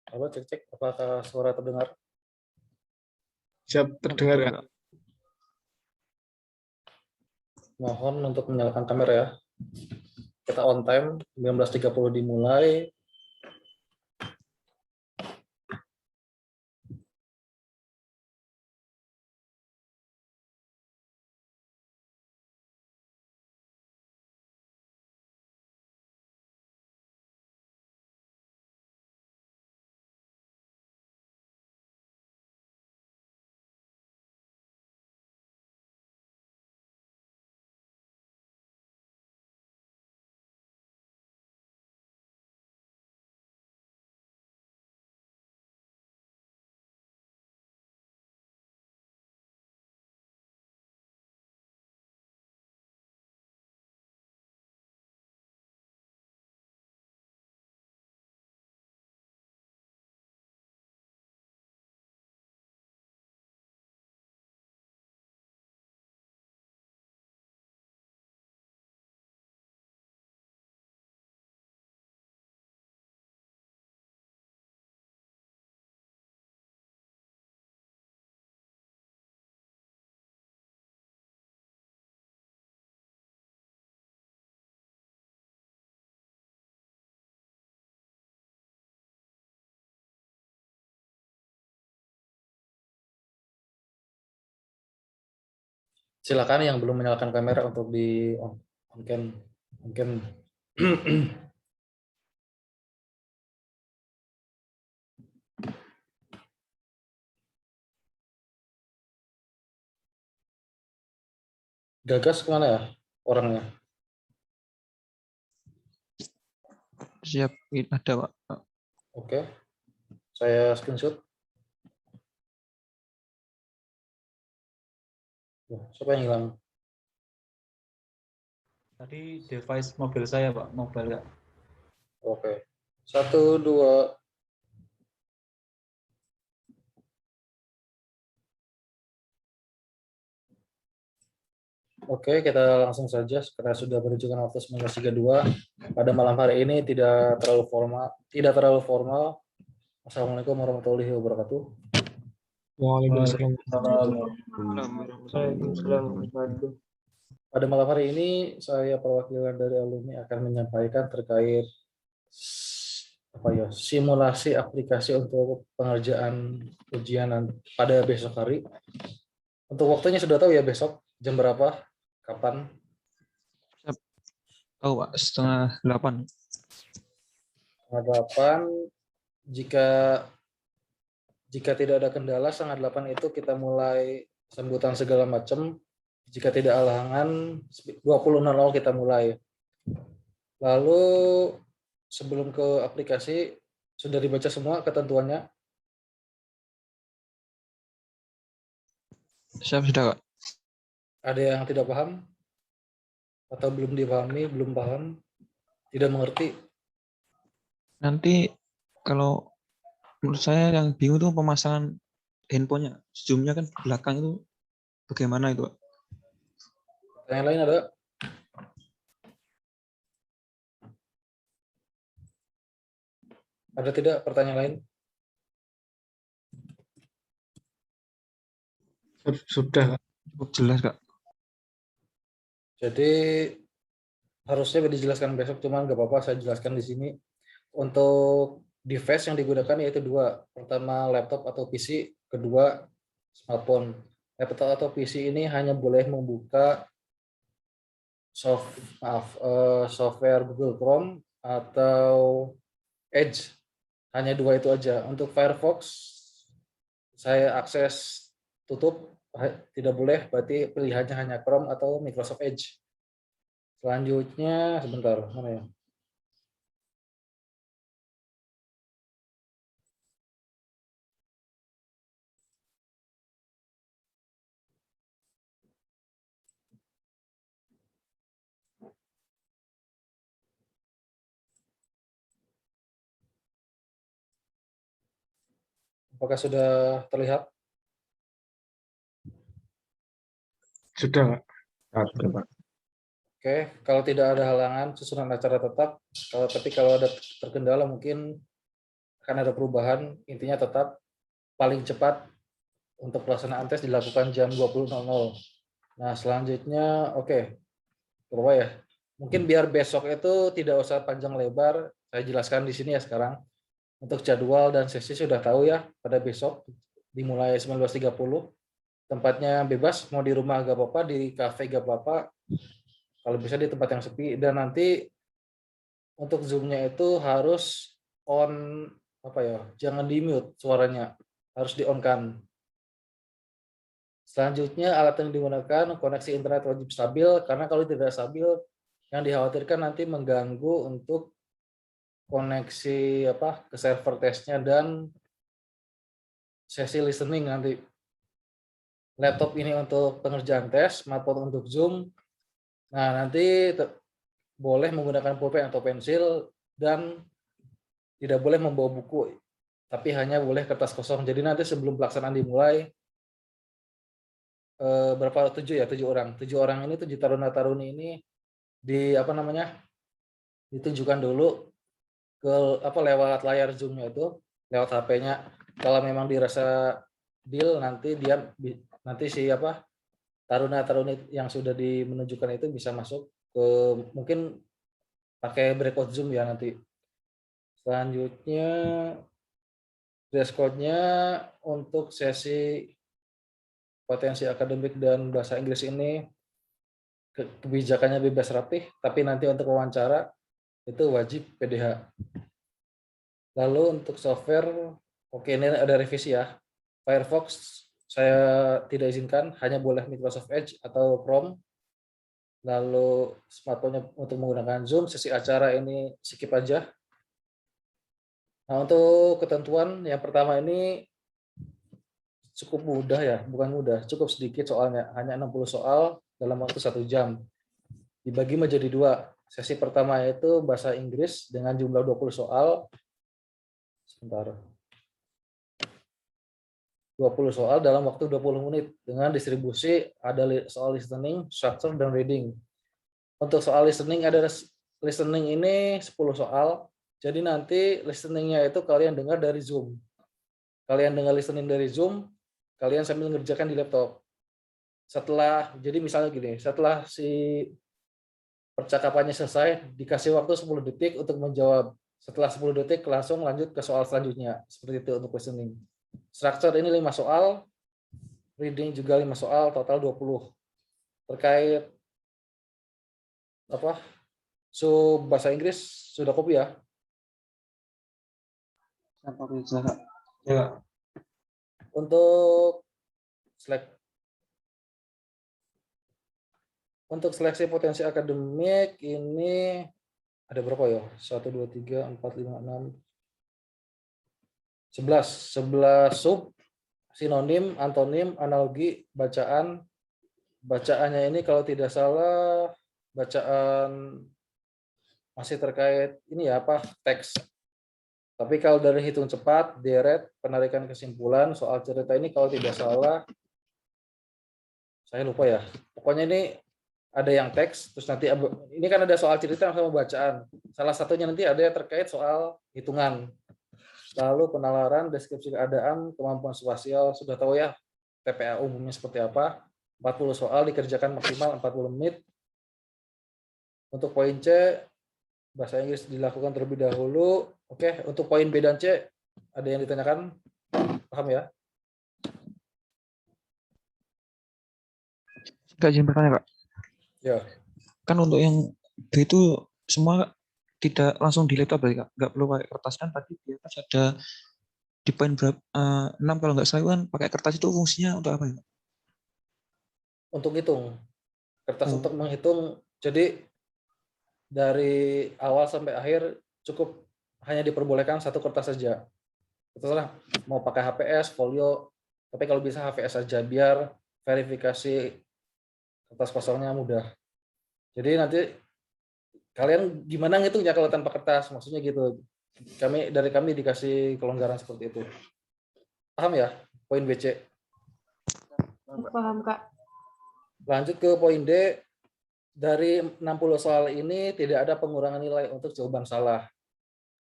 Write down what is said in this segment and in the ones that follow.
Coba cek-cek apakah suara terdengar. Siap terdengar Kak. Mohon untuk menyalakan kamera ya. Kita on time, 19.30 dimulai. Silakan yang belum menyalakan kamera untuk di on cam. On cam. Gagas kemana ya orangnya? Siap, ada Pak. Oke, saya screenshot. Siapa yang hilang? Tadi device mobil saya, Pak. Mobile, Kak. Oke. 1, 2. Oke, kita langsung saja karena sudah menunjukkan waktu 19.32. Pada malam hari ini tidak terlalu formal. Assalamualaikum warahmatullahi wabarakatuh. Waalaikumsalam. Pada malam hari ini saya perwakilan dari alumni akan menyampaikan terkait simulasi aplikasi untuk pengerjaan ujian pada besok hari. Untuk waktunya sudah tahu ya besok jam berapa? Kapan? Tahu Pak, 7:30. 8. Jika tidak ada kendala, 7:30 itu kita mulai sambutan segala macam. Jika tidak halangan, 20.00 kita mulai. Lalu sebelum ke aplikasi, sudah dibaca semua ketentuannya? Siap, sudah Kak. Ada yang tidak paham? Atau belum dipahami, belum paham, tidak mengerti? Nanti kalau menurut saya yang bingung tuh pemasangan handphonenya, zoom-nya kan belakang itu bagaimana itu Pak? Yang lain ada? Ada tidak pertanyaan lain? Sudah Kak. Cukup jelas Kak. Jadi harusnya dijelaskan besok, cuman nggak apa-apa saya jelaskan di sini. Untuk device yang digunakan yaitu 2. Pertama laptop atau PC, kedua smartphone. Laptop atau PC ini hanya boleh membuka software Google Chrome atau Edge. Hanya 2 itu aja. Untuk Firefox saya akses tutup, tidak boleh, berarti pilihannya hanya Chrome atau Microsoft Edge. Selanjutnya sebentar, mana ya? Apakah sudah terlihat? Sudah Kak. Oke, kalau tidak ada halangan susunan acara tetap. Tapi kalau ada terkendala mungkin akan ada perubahan. Intinya tetap paling cepat untuk pelaksanaan tes dilakukan jam 20.00. Nah, selanjutnya berapa ya? Mungkin biar besok itu tidak usah panjang lebar, saya jelaskan di sini ya sekarang. Untuk jadwal dan sesi sudah tahu ya, pada besok dimulai 19.30. Tempatnya bebas, mau di rumah gak apa-apa, di kafe gak apa-apa. Kalau bisa di tempat yang sepi. Dan nanti untuk Zoom-nya itu harus on, jangan di mute suaranya, harus di on kan. Selanjutnya alat yang digunakan koneksi internet wajib stabil, karena kalau tidak stabil yang dikhawatirkan nanti mengganggu untuk koneksi ke server tesnya dan sesi listening nanti. Laptop ini untuk pengerjaan tes, smartphone untuk Zoom. Nah, nanti boleh menggunakan pulpen atau pensil dan tidak boleh membawa buku, tapi hanya boleh kertas kosong. Jadi nanti sebelum pelaksanaan dimulai, berapa 7 orang. 7 orang ini, 7 taruna-taruni ini ditunjukkan dulu ke lewat layar Zoom-nya itu, lewat HP-nya. Kalau memang dirasa deal, nanti taruna-taruni yang sudah menunjukkan itu bisa masuk ke, mungkin pakai breakout Zoom ya nanti. Selanjutnya dress code-nya untuk sesi potensi akademik dan bahasa Inggris ini kebijakannya bebas rapih, tapi nanti untuk wawancara itu wajib PDH. Lalu untuk software, ini ada revisi ya. Firefox saya tidak izinkan, hanya boleh Microsoft Edge atau Chrome. Lalu smartphone untuk menggunakan Zoom, sesi acara ini skip aja. Nah, untuk ketentuan yang pertama ini cukup mudah ya, bukan mudah, cukup sedikit soalnya, hanya 60 soal dalam waktu 1 jam. Dibagi menjadi 2. Sesi pertama itu bahasa Inggris dengan jumlah 20 soal. 20 soal dalam waktu 20 menit dengan distribusi ada soal listening, structure, dan reading. Untuk soal listening ada listening ini 10 soal. Jadi nanti listeningnya itu kalian dengar dari Zoom. Kalian dengar listening dari Zoom, kalian sambil ngerjakan di laptop. Jadi misalnya gini, setelah si percakapannya selesai, dikasih waktu 10 detik untuk menjawab. Setelah 10 detik langsung lanjut ke soal selanjutnya. Seperti itu untuk listening. Structure ini 5 soal, reading juga 5 soal, total 20. Terkait bahasa Inggris sudah copy ya? Ya. Untuk seleksi potensi akademik ini ada berapa ya? 1, 2, 3, 4, 5, 6, 11 sub, sinonim, antonim, analogi, bacaan. Bacaannya ini kalau tidak salah bacaan masih terkait teks. Tapi kalau dari hitung cepat, deret, penarikan kesimpulan, soal cerita ini kalau tidak salah, saya lupa ya. Pokoknya ini ada yang teks, terus nanti ini kan ada soal cerita sama bacaan. Salah satunya nanti ada yang terkait soal hitungan. Lalu penalaran, deskripsi keadaan, kemampuan spasial, sudah tahu ya TPA umumnya seperti apa. 40 soal dikerjakan maksimal 40 menit. Untuk poin C, bahasa Inggris dilakukan terlebih dahulu. Oke, untuk poin B dan C, ada yang ditanyakan? Paham ya? Enggak, izin bertanya, Kak. Ya. Kan untuk yang B itu semua tidak langsung di laptop berarti, Kak? Nggak perlu pakai kertas kan? Tadi di atas ada di poin berapa, 6 kalau nggak salah kan pakai kertas itu fungsinya untuk apa ya? Untuk hitung. Kertas untuk menghitung. Jadi dari awal sampai akhir cukup hanya diperbolehkan 1 kertas saja. Terserah mau pakai HPS, folio, tapi kalau bisa HVS saja biar verifikasi kertas kosongnya mudah. Jadi nanti kalian gimana ngitungnya kalau tanpa kertas, maksudnya gitu. Dari kami dikasih kelonggaran seperti itu. Paham ya? Poin BC. Paham, Kak. Lanjut ke poin D. Dari 60 soal ini tidak ada pengurangan nilai untuk jawaban salah.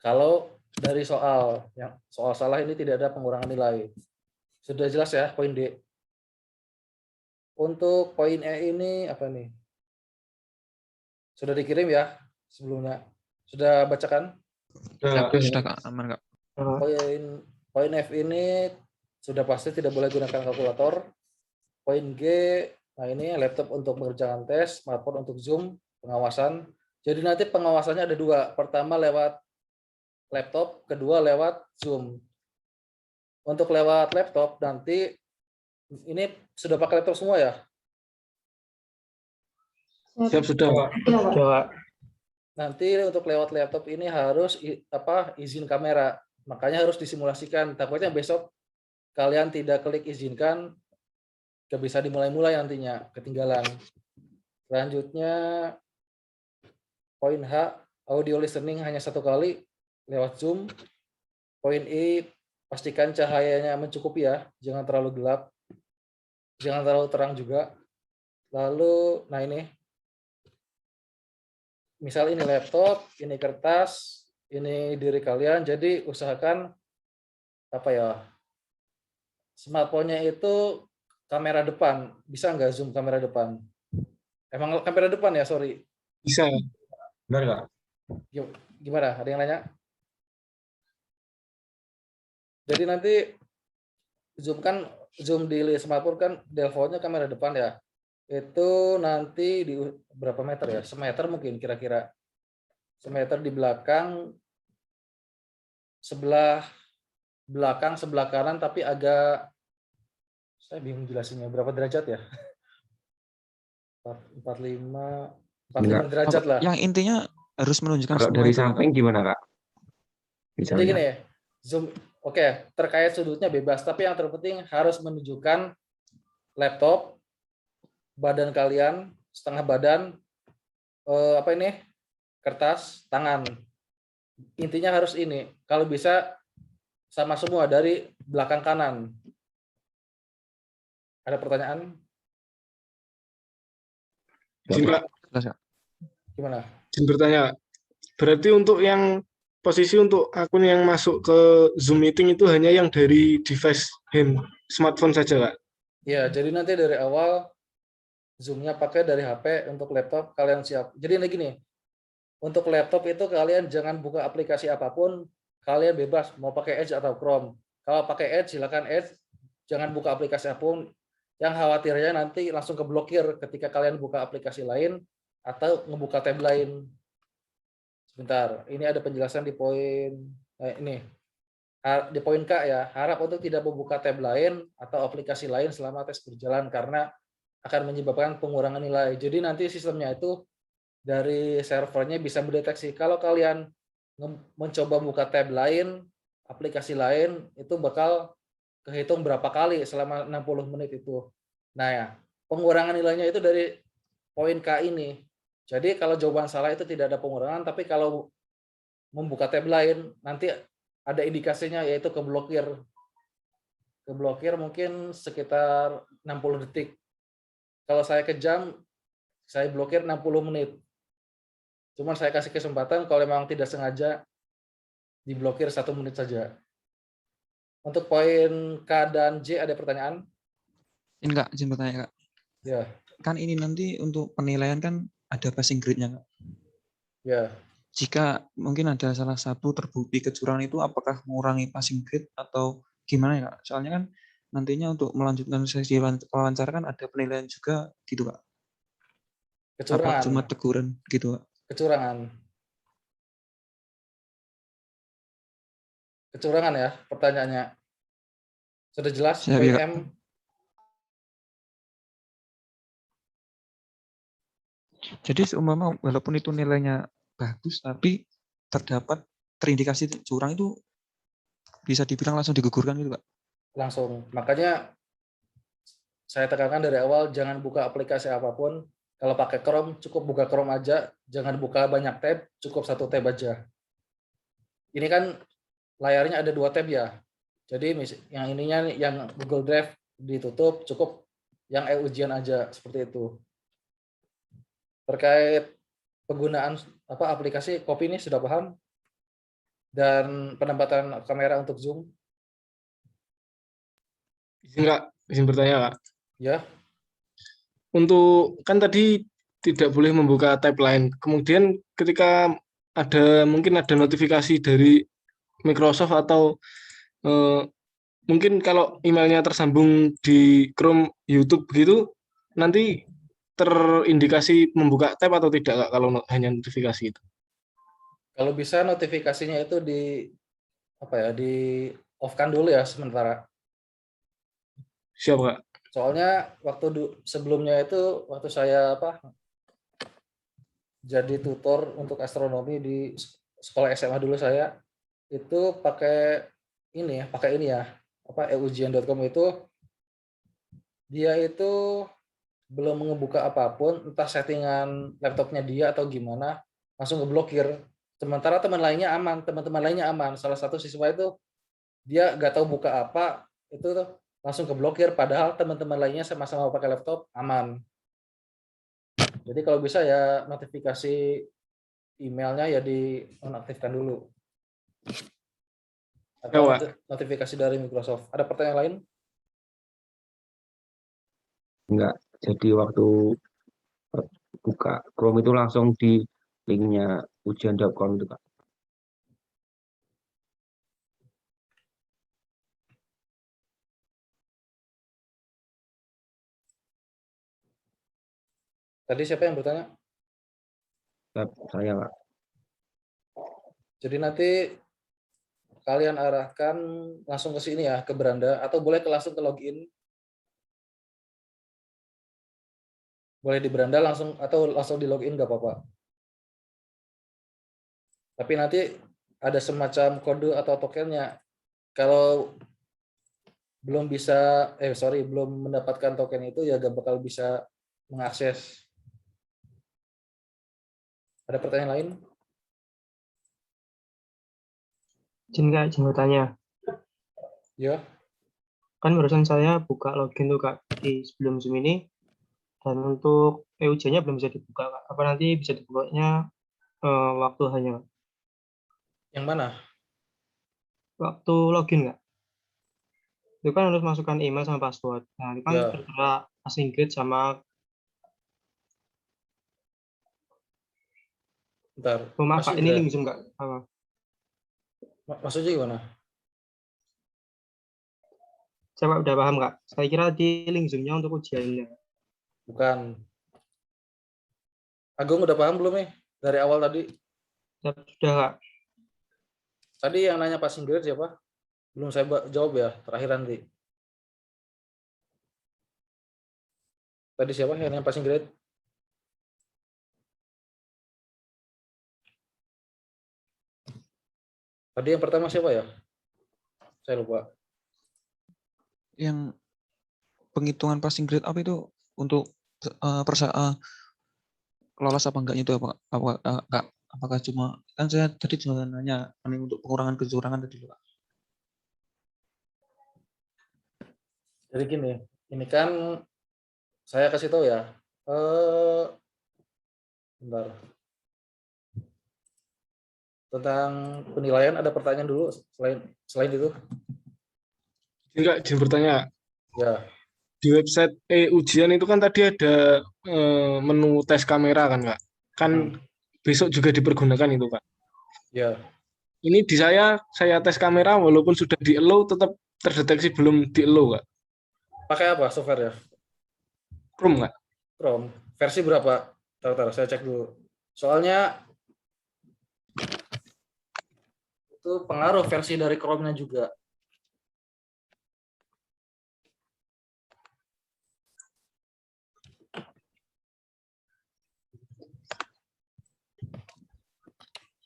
Kalau dari soal. Yang soal salah ini tidak ada pengurangan nilai. Sudah jelas ya poin D. Untuk poin E ini apa nih? Sudah dikirim ya sebelumnya. Sudah bacakan? Nah, Sudah Kak, aman Kak. Poin F ini sudah pasti tidak boleh gunakan kalkulator. Poin G, nah ini laptop untuk mengerjakan tes, smartphone untuk Zoom, pengawasan. Jadi nanti pengawasannya ada dua. Pertama lewat laptop, kedua lewat Zoom. Untuk lewat laptop nanti ini sudah pakai laptop semua ya? siap sudah, Pak. Iya, Pak. Sudah, Pak. Nanti untuk lewat laptop ini harus izin kamera. Makanya harus disimulasikan. Takutnya besok kalian tidak klik izinkan, nggak bisa dimulai-mulai nantinya, ketinggalan. Selanjutnya poin H, audio listening hanya 1 kali lewat Zoom. Poin I, pastikan cahayanya mencukupi ya, jangan terlalu gelap, jangan terlalu terang juga. Lalu, nah ini, misal ini laptop, ini kertas, ini diri kalian, jadi usahakan apa ya, smartphone-nya itu kamera depan, bisa nggak zoom kamera depan? Emang kamera depan ya, sorry. Bisa. Benar nggak? Gimana? Ada yang nanya? Jadi nanti zoom di smartphone kan defaultnya kamera depan ya. Itu nanti di berapa meter ya? Semeter mungkin kira-kira. Semeter di belakang, sebelah kanan tapi agak, saya bingung jelasinnya berapa derajat ya? 45 derajat lah. Yang intinya harus menunjukkan Kalau semua dari itu. samping gimana, Kak? Jadi Misalnya. gini ya, zoom, oke, terkait sudutnya bebas, tapi yang terpenting harus menunjukkan laptop, badan kalian, setengah badan, kertas, tangan. Intinya harus ini, kalau bisa sama semua dari belakang kanan. Ada pertanyaan? Izin, Pak. Jelas, Kak? Gimana? Izin bertanya. Berarti untuk yang posisi untuk akun yang masuk ke Zoom meeting itu hanya yang dari device smartphone saja, Kak? Ya, jadi nanti dari awal Zoom-nya pakai dari HP, untuk laptop kalian siap. Jadi gini, untuk laptop itu kalian jangan buka aplikasi apapun, kalian bebas mau pakai Edge atau Chrome. Kalau pakai Edge silakan Edge, jangan buka aplikasi apapun. Yang khawatirnya nanti langsung keblokir ketika kalian buka aplikasi lain atau ngebuka tab lain. Sebentar, ini ada penjelasan di poin ini. Di poin K ya, harap untuk tidak membuka tab lain atau aplikasi lain selama tes berjalan karena akan menyebabkan pengurangan nilai. Jadi nanti sistemnya itu dari servernya bisa mendeteksi kalau kalian mencoba buka tab lain, aplikasi lain, itu bakal kehitung berapa kali selama 60 menit itu. Nah ya, pengurangan nilainya itu dari poin K ini. Jadi kalau jawaban salah itu tidak ada pengurangan, tapi kalau membuka tab lain nanti ada indikasinya yaitu keblokir. Keblokir mungkin sekitar 60 detik. Kalau saya kejam, saya blokir 60 menit. Cuman saya kasih kesempatan kalau memang tidak sengaja diblokir 1 menit saja. Untuk poin K dan J ada pertanyaan? Ini Kak, izin bertanya Kak. Ya. Kan ini nanti untuk penilaian kan ada passing grade-nya Kak. Ya. Jika mungkin ada salah satu terbukti kecurangan itu, apakah mengurangi passing grade atau gimana ya Kak? Soalnya kan nantinya untuk melanjutkan sesi wawancara kan ada penilaian juga gitu Kak. Kecurangan. Apa cuma teguran gitu Kak? Kecurangan. Kecurangan ya pertanyaannya. Sudah jelas Siap, poin ya, Kak. M. Jadi seumpama walaupun itu nilainya bagus tapi terdapat terindikasi curang itu bisa dibilang langsung digugurkan gitu Kak? Langsung. Makanya saya tekankan dari awal jangan buka aplikasi apapun. Kalau pakai Chrome cukup buka Chrome aja, jangan buka banyak tab, cukup 1 tab aja. Ini kan layarnya ada 2 tab ya. Jadi yang ininya yang Google Drive ditutup, cukup yang ujian aja seperti itu. Terkait penggunaan aplikasi Kopi ini sudah paham? dan penempatan kamera untuk zoom. Izin bertanya, Kak. Ya, Untuk kan tadi tidak boleh membuka tab lain. Kemudian ketika mungkin ada notifikasi dari Microsoft atau eh, mungkin kalau emailnya tersambung di Chrome, YouTube begitu, nanti terindikasi membuka tab atau tidak, Kak, kalau hanya notifikasi itu? kalau bisa notifikasinya itu di off kan dulu ya sementara. Siap, Kak. Soalnya sebelumnya itu waktu saya jadi tutor untuk astronomi di sekolah SMA dulu, saya itu pakai ini ya eujian.com itu dia itu belum ngebuka apapun, entah settingan laptopnya dia atau gimana, langsung ngeblokir. Sementara teman-teman lainnya aman. Salah satu siswa itu dia nggak tahu buka apa, itu tuh langsung keblokir, padahal teman-teman lainnya sama-sama pakai laptop aman. Jadi kalau bisa ya notifikasi emailnya ya dinonaktifkan dulu. Ya, Atau Pak. notifikasi dari Microsoft. Ada pertanyaan lain? Enggak. Jadi waktu buka Chrome itu langsung di linknya ujian.com itu, Kak. Tadi siapa yang bertanya? Saya, Kak. Jadi nanti kalian arahkan langsung ke sini ya, ke beranda, atau boleh langsung ke login. Boleh di beranda langsung, atau langsung di login nggak apa-apa. Tapi nanti ada semacam kode atau tokennya. Kalau belum mendapatkan token itu ya gak bakal bisa mengakses. Ada pertanyaan lain? Izin Kak, izin bertanya. Ya, Kan barusan saya buka login tuh Kak di sebelum Zoom ini, dan untuk EUJ-nya belum bisa dibuka Kak. Apa nanti bisa dibukanya waktu hanya yang mana? waktu login Kak? Itu kan harus masukkan email sama password. Nah, itu kan Ya, tertera passing grade sama bentar. maaf Masih Kak, ini Indra. link Zoom Kak. Apa? Maksudnya gimana? Saya udah paham Kak. Saya kira di link Zoom-nya untuk ujiannya. Bukan. Agung udah paham belum nih? Dari awal tadi. Sudah Kak. Tadi yang nanya passing grade siapa? Belum saya jawab ya, terakhir nanti. Tadi siapa yang nanya passing grade? Tadi yang pertama siapa ya? Saya lupa. Yang penghitungan passing grade apa itu untuk lolos apa enggaknya itu apakah cuma, kan saya tadi cuma nanya untuk pengurangan kecurangan tadi Pak. Jadi gini, ini kan saya kasih tahu ya. Bentar. Tentang penilaian ada pertanyaan dulu selain itu? Enggak, izin bertanya. Ya, Di website ujian itu kan tadi ada menu tes kamera kan, Kak? Kan besok juga dipergunakan itu, Kak. ya. Ini di saya tes kamera walaupun sudah di-allow tetap terdeteksi belum di-allow, Kak. Pakai apa software ya? Chrome, Kak. Chrome. Versi berapa? Tahu, saya cek dulu. Soalnya itu pengaruh versi dari Chrome-nya juga.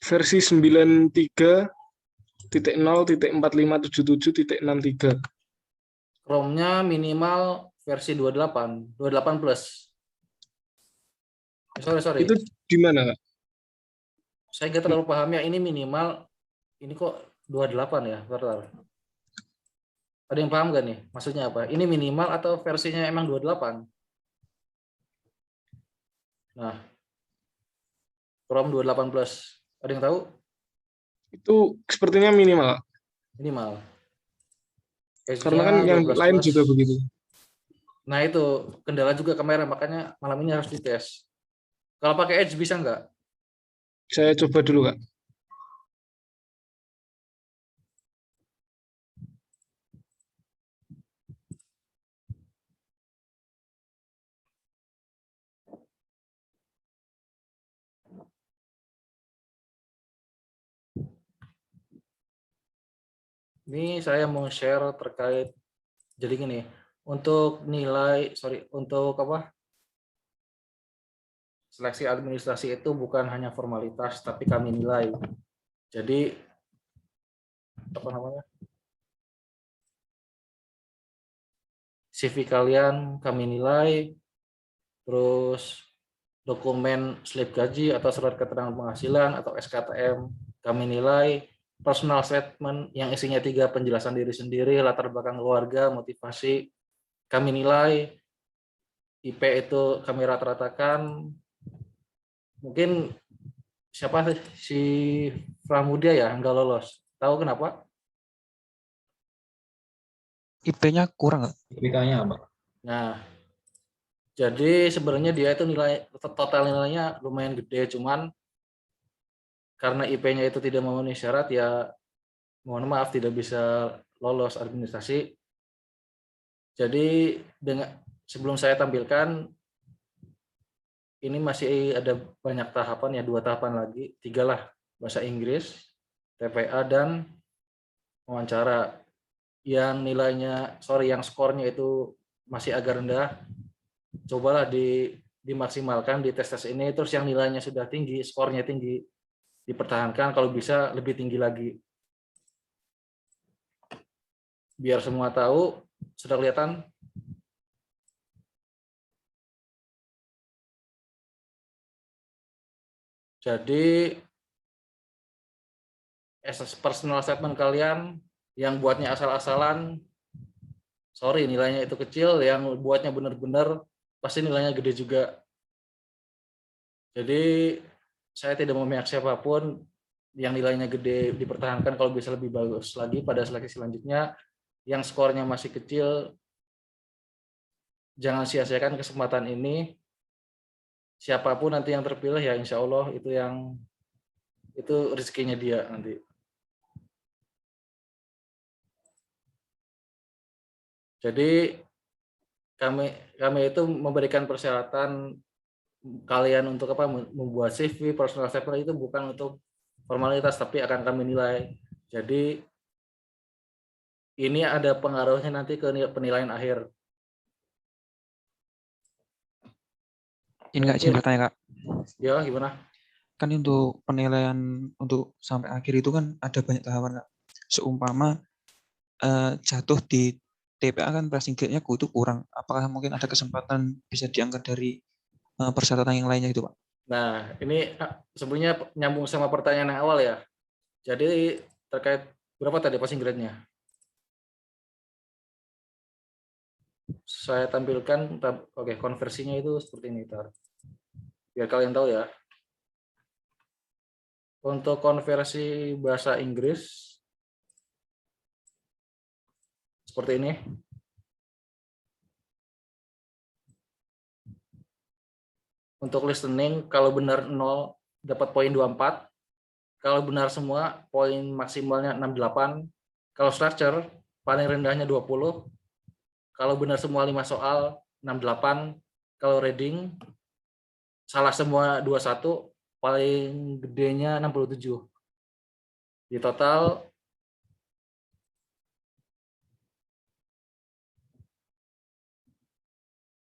Versi 93.0.4577.63. Chrome-nya minimal versi 28 plus. Sorry. Itu di mana, Kak? Saya nggak terlalu paham ya, ini minimal, ini kok 28 ya? Bentar. Ada yang paham nggak nih? Maksudnya apa? Ini minimal atau versinya emang 28? Nah, Chrome 28 plus. Ada yang tahu? Itu sepertinya minimal, minimal. karena kan Edge-nya yang 12 lain plus. juga begitu. Nah itu kendala juga kamera, makanya malam ini harus dites. Kalau pakai Edge bisa nggak? Saya coba dulu, Kak. Ini saya mau share terkait, jadi gini, untuk nilai, untuk apa? Seleksi administrasi itu bukan hanya formalitas, tapi kami nilai. Jadi apa namanya? CV kalian kami nilai, terus dokumen slip gaji atau surat keterangan penghasilan atau SKTM kami nilai, personal statement yang isinya 3 penjelasan diri sendiri, latar belakang keluarga, motivasi kami nilai, IP itu kami rata-ratakan. Mungkin siapa si Pramudia ya nggak lolos, tahu kenapa? IP-nya kurang nggak? IPK-nya apa? Nah, jadi sebenarnya dia itu nilai total nilainya lumayan gede, cuman karena IP-nya itu tidak memenuhi syarat ya mohon maaf tidak bisa lolos administrasi. Jadi sebelum saya tampilkan ini masih ada banyak tahapan ya, 2 tahapan lagi, 3 lah, bahasa Inggris, TPA dan wawancara. Yang nilainya yang skornya itu masih agak rendah, cobalah dimaksimalkan di tes ini, terus yang nilainya sudah tinggi, skornya tinggi, dipertahankan, kalau bisa lebih tinggi lagi. Biar semua tahu, sudah kelihatan? Jadi personal statement kalian yang buatnya asal-asalan, sorry nilainya itu kecil, yang buatnya benar-benar pasti nilainya gede juga. Jadi saya tidak memihak siapapun, yang nilainya gede dipertahankan, kalau bisa lebih bagus lagi pada seleksi selanjutnya. Yang skornya masih kecil, jangan sia-siakan kesempatan ini. Siapapun nanti yang terpilih ya insya Allah itu rezekinya dia nanti. Jadi kami itu memberikan persyaratan kalian untuk apa, membuat CV, personal statement itu bukan untuk formalitas, tapi akan kami nilai. Jadi ini ada pengaruhnya nanti ke penilaian akhir. Ini Kak, izin bertanya Kak. Ya gimana? Kan untuk penilaian untuk sampai akhir itu kan ada banyak tahapan Kak. Seumpama jatuh di TPA kan passing grade-nya itu kurang. Apakah mungkin ada kesempatan bisa diangkat dari persyaratan yang lainnya itu Pak? Nah ini sebenarnya nyambung sama pertanyaan yang awal ya. Jadi terkait berapa tadi passing grade-nya? Saya tampilkan, oke, konversinya itu seperti ini, biar kalian tahu ya. Untuk konversi bahasa Inggris seperti ini. Untuk listening kalau benar 0 dapat poin 24, kalau benar semua poin maksimalnya 68, kalau structure paling rendahnya 20, kalau benar semua 5 soal 68, kalau reading salah semua 21, paling gedenya 67. Di total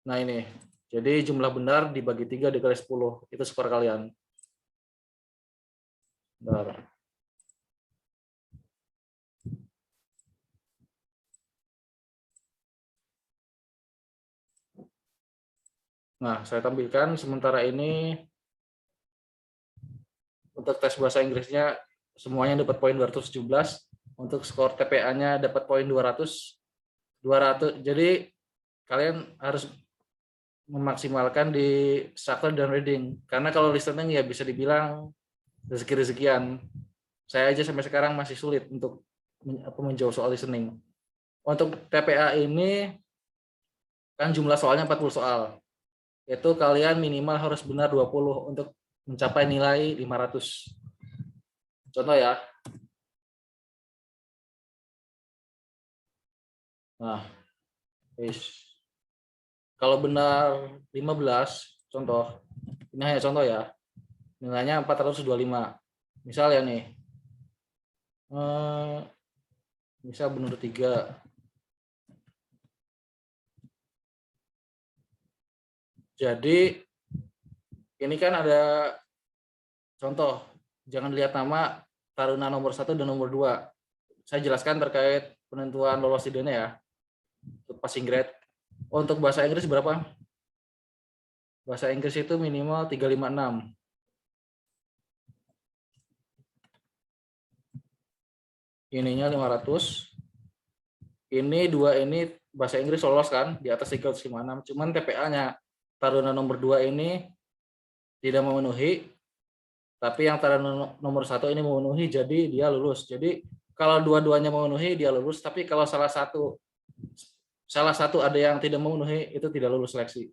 nah ini. Jadi jumlah benar dibagi 3 dikali 10, itu skor kalian. Bentar. Nah, saya tampilkan sementara ini untuk tes bahasa Inggrisnya semuanya dapat poin 217, untuk skor TPA-nya dapat poin 200. Jadi kalian harus memaksimalkan di structure dan reading. Karena kalau listening ya bisa dibilang rezeki-rezekian. Saya aja sampai sekarang masih sulit untuk menjawab soal listening. Untuk TPA ini kan jumlah soalnya 40 soal. Itu kalian minimal harus benar 20 untuk mencapai nilai 500. Contoh ya. Nah, kalau benar 15, contoh. Ini hanya contoh ya. Nilainya 425. Misal ya nih. Misal benar 3. Jadi ini kan ada contoh, jangan lihat nama taruna nomor 1 dan nomor 2. Saya jelaskan terkait penentuan lolos tidaknya ya. Untuk passing grade. Untuk bahasa Inggris berapa? Bahasa Inggris itu minimal 356. Ininya 500. Ini 2 ini bahasa Inggris lolos kan di atas 356. Cuman TPA-nya taruna nomor 2 ini tidak memenuhi, tapi yang taruna nomor 1 ini memenuhi, jadi dia lulus. Jadi kalau dua-duanya memenuhi dia lulus, tapi kalau salah satu ada yang tidak memenuhi, itu tidak lulus seleksi.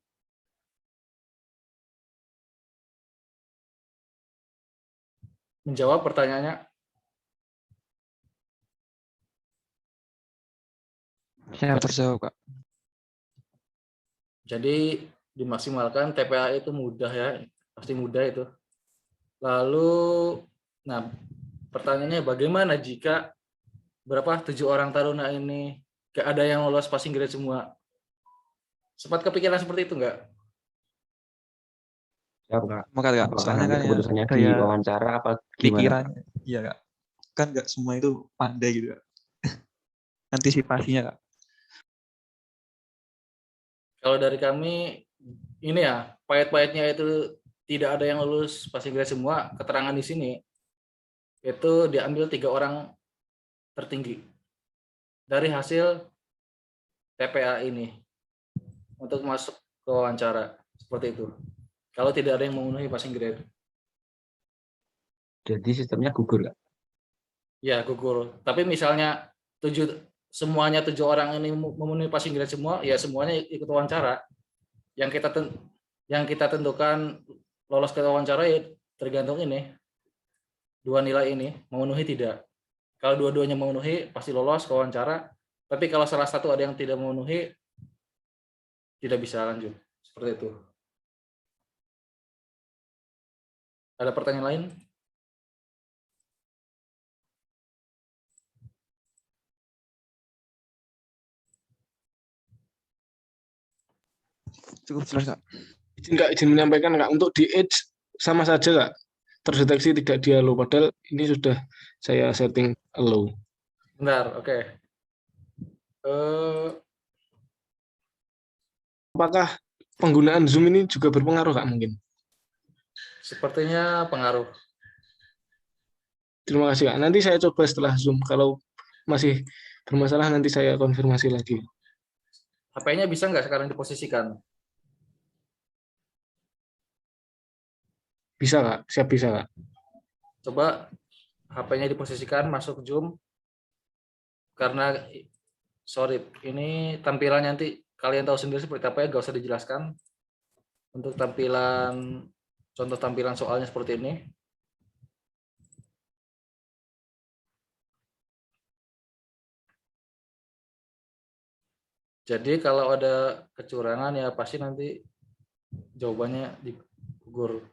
Menjawab pertanyaannya? Saya terjawab, Kak. Jadi dimaksimalkan, TPA itu mudah ya, pasti mudah itu. Lalu, nah pertanyaannya bagaimana jika 7 orang taruna ini gak ada yang lolos passing grade semua? Sempat kepikiran seperti itu enggak? Siap, Kak. Makanya, Kak, Apakah soalnya nanti kan ya keputusannya di kayak wawancara apa gimana, Kak? pikirannya, iya, Kak. Kan nggak semua itu pandai gitu, Kak. Antisipasinya, Kak. Kalau dari kami, ini ya, pahit-pahitnya itu tidak ada yang lulus passing grade semua. Keterangan di sini itu diambil 3 orang tertinggi dari hasil TPA ini untuk masuk ke wawancara, seperti itu. Kalau tidak ada yang memenuhi passing grade. Jadi sistemnya gugur, Kak? Ya, gugur. Tapi misalnya semuanya 7 orang ini memenuhi passing grade semua, ya semuanya ikut wawancara. Yang kita tentukan lolos ke wawancara ya tergantung ini. 2 nilai ini memenuhi tidak. Kalau dua-duanya memenuhi pasti lolos ke wawancara. Tapi kalau salah satu ada yang tidak memenuhi, tidak bisa lanjut. Seperti itu. Ada pertanyaan lain? Cukup jelas, Kak. Izin menyampaikan, Kak, untuk di age sama saja, Kak. Terdeteksi tidak di allow, padahal ini sudah saya setting allow. Bentar, oke. Apakah penggunaan Zoom ini juga berpengaruh, Kak, mungkin? Sepertinya pengaruh. Terima kasih, Kak. Nanti saya coba setelah Zoom. Kalau masih bermasalah, nanti saya konfirmasi lagi. HP-nya bisa nggak sekarang diposisikan? Bisa, Kak. Siap bisa, Kak. Coba HP-nya diposisikan, masuk Zoom. Karena, sorry, ini tampilan nanti kalian tahu sendiri seperti apa ya, nggak usah dijelaskan. Untuk tampilan, contoh tampilan soalnya seperti ini. Jadi kalau ada kecurangan ya pasti nanti jawabannya digugur.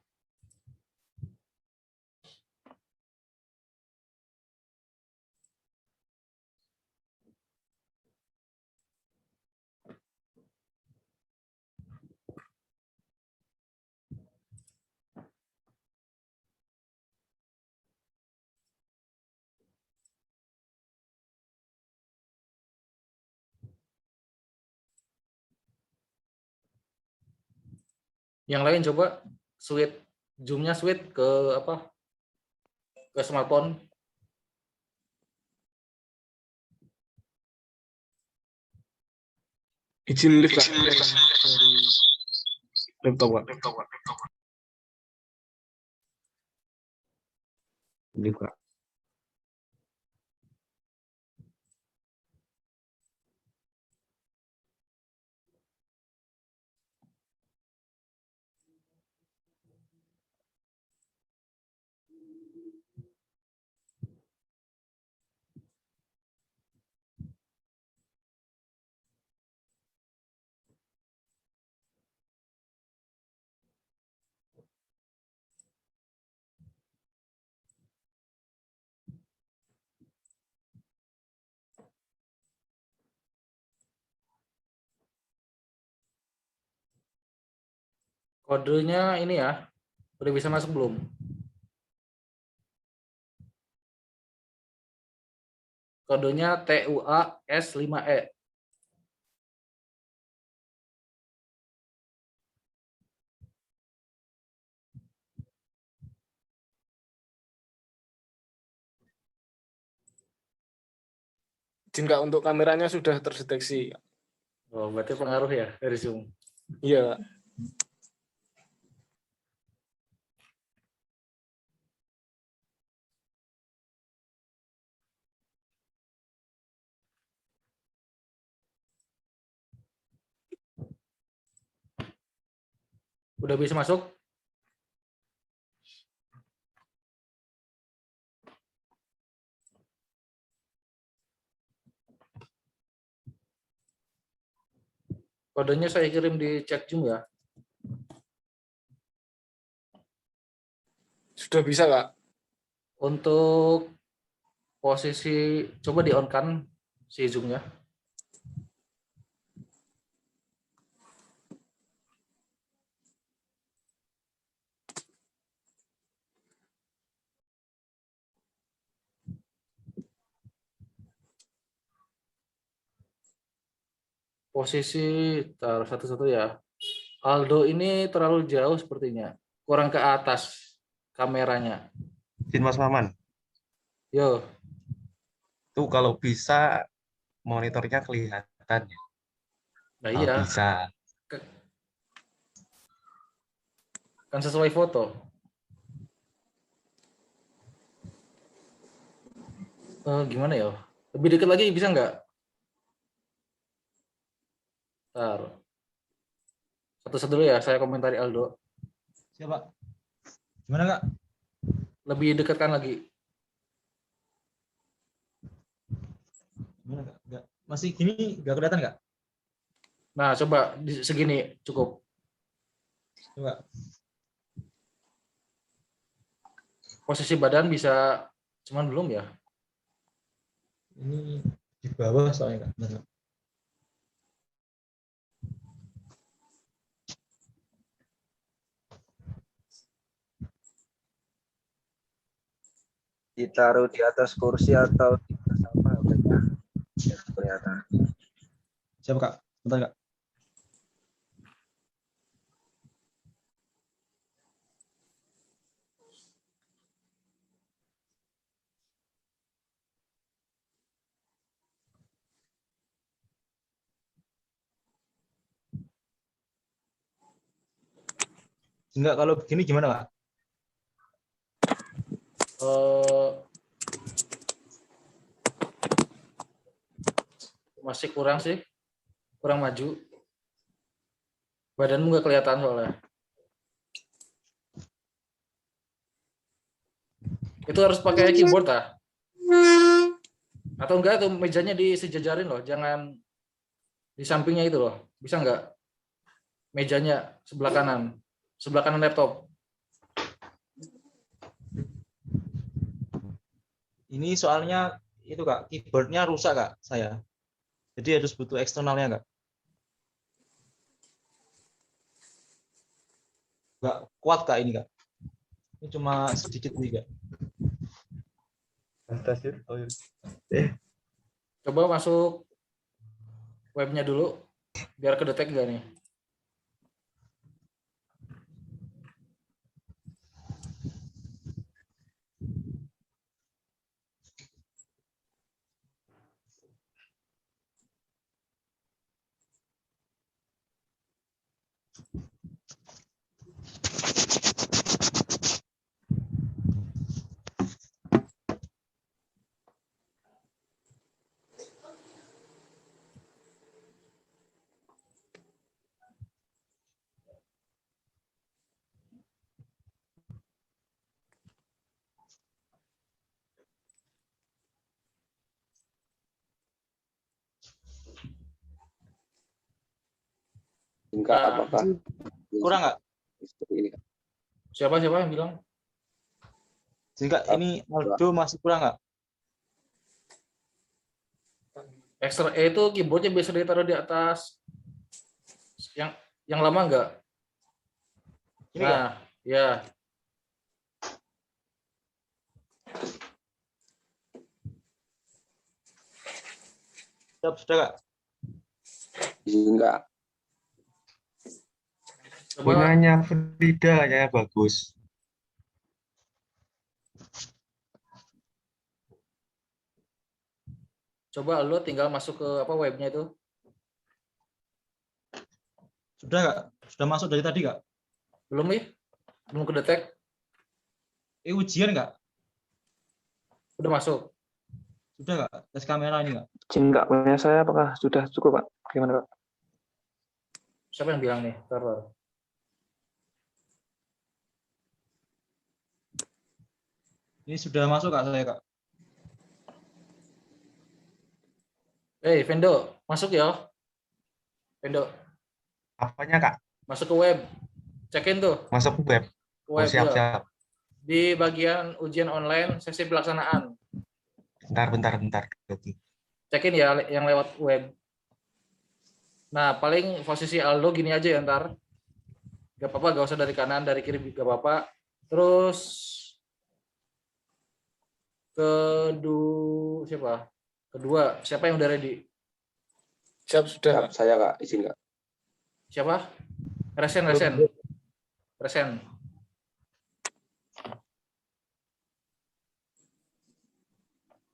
Yang lain coba zoom-nya switch ke apa? Ke smartphone. Izin live, Kak. Laptop, Kak. Live, Kak. Kodenya ini ya, udah bisa masuk belum? Kodenya TUAS5E. Izin Kak, untuk kameranya sudah terdeteksi. Oh, berarti pengaruh ya dari Zoom. Iya, Kak. Udah bisa masuk? Kodenya saya kirim di chat Zoom ya. Sudah bisa, Kak. Untuk posisi, coba di on kan si Zoom-nya. Posisi, taruh satu-satu ya. Aldo ini terlalu jauh sepertinya. Kurang ke atas kameranya. Izin Mas Maman, Yo, tuh kalau bisa monitornya kelihatan ya. nah Kalau iya, bisa. kan sesuai foto. Gimana ya? Lebih dekat lagi bisa nggak? Taruh. Satu-satu dulu ya, saya komentari Aldo. Siapa? Gimana Kak? Lebih dekatkan lagi. Gimana Kak? Masih gini nggak kelihatan Kak? Nah, coba di segini cukup. Coba. Posisi badan bisa, cuman belum ya. Ini di bawah soalnya Kak. Benar. Ditaruh di atas kursi atau di atas apa? Ya, kelihatan. Siapa Kak? Bentar Kak. Enggak, kalau begini gimana Kak? Masih kurang sih, kurang maju. Badanmu nggak kelihatan soalnya. Itu harus pakai keyboard ah? Atau enggak tuh mejanya disejajarin loh, jangan di sampingnya itu loh. Bisa nggak? Mejanya sebelah kanan laptop. Ini soalnya itu Kak, keyboardnya rusak Kak saya. Jadi harus butuh eksternalnya Kak. Nggak kuat Kak ini Kak. Ini cuma sedikit nih Kak. Coba masuk webnya dulu, biar kedetek nggak nih. Enggak Nah, apakah Kurang nggak? seperti ini? siapa yang bilang? Jadi Kak, ini Aldo masih kurang nggak? Extra E itu keyboardnya biasa ditaruh di atas. Yang lama enggak? Ini ya? Nah, ya. Siap, sudah Kak? Izin Kak. Coba Punyanya Frida kayaknya bagus. coba lu tinggal masuk ke apa webnya itu. Sudah Kak? Sudah masuk dari tadi Kak? Belum nih? Belum kedetek? Ujian Kak? Udah masuk. Sudah Kak? Tes kamera ini Kak? Izin Kak, punya saya apakah sudah cukup Pak? Gimana Pak? Siapa yang bilang nih? Ntar. Ini sudah masuk Kak saya Kak? Vendo, masuk ya. Vendo, Apanya Kak? masuk ke web. Cekin tuh, Masuk web. ke Oh, web ya. siap. Di bagian ujian online, sesi pelaksanaan. Bentar. Oke. Cekin ya yang lewat web. Nah, paling posisi Aldo gini aja ya ntar. Gak apa-apa, gak usah dari kanan, dari kiri gak apa-apa. Terus Kedua, siapa yang udah ready? Siap, sudah. Siap, saya Kak, izin Kak. Siapa? Resen.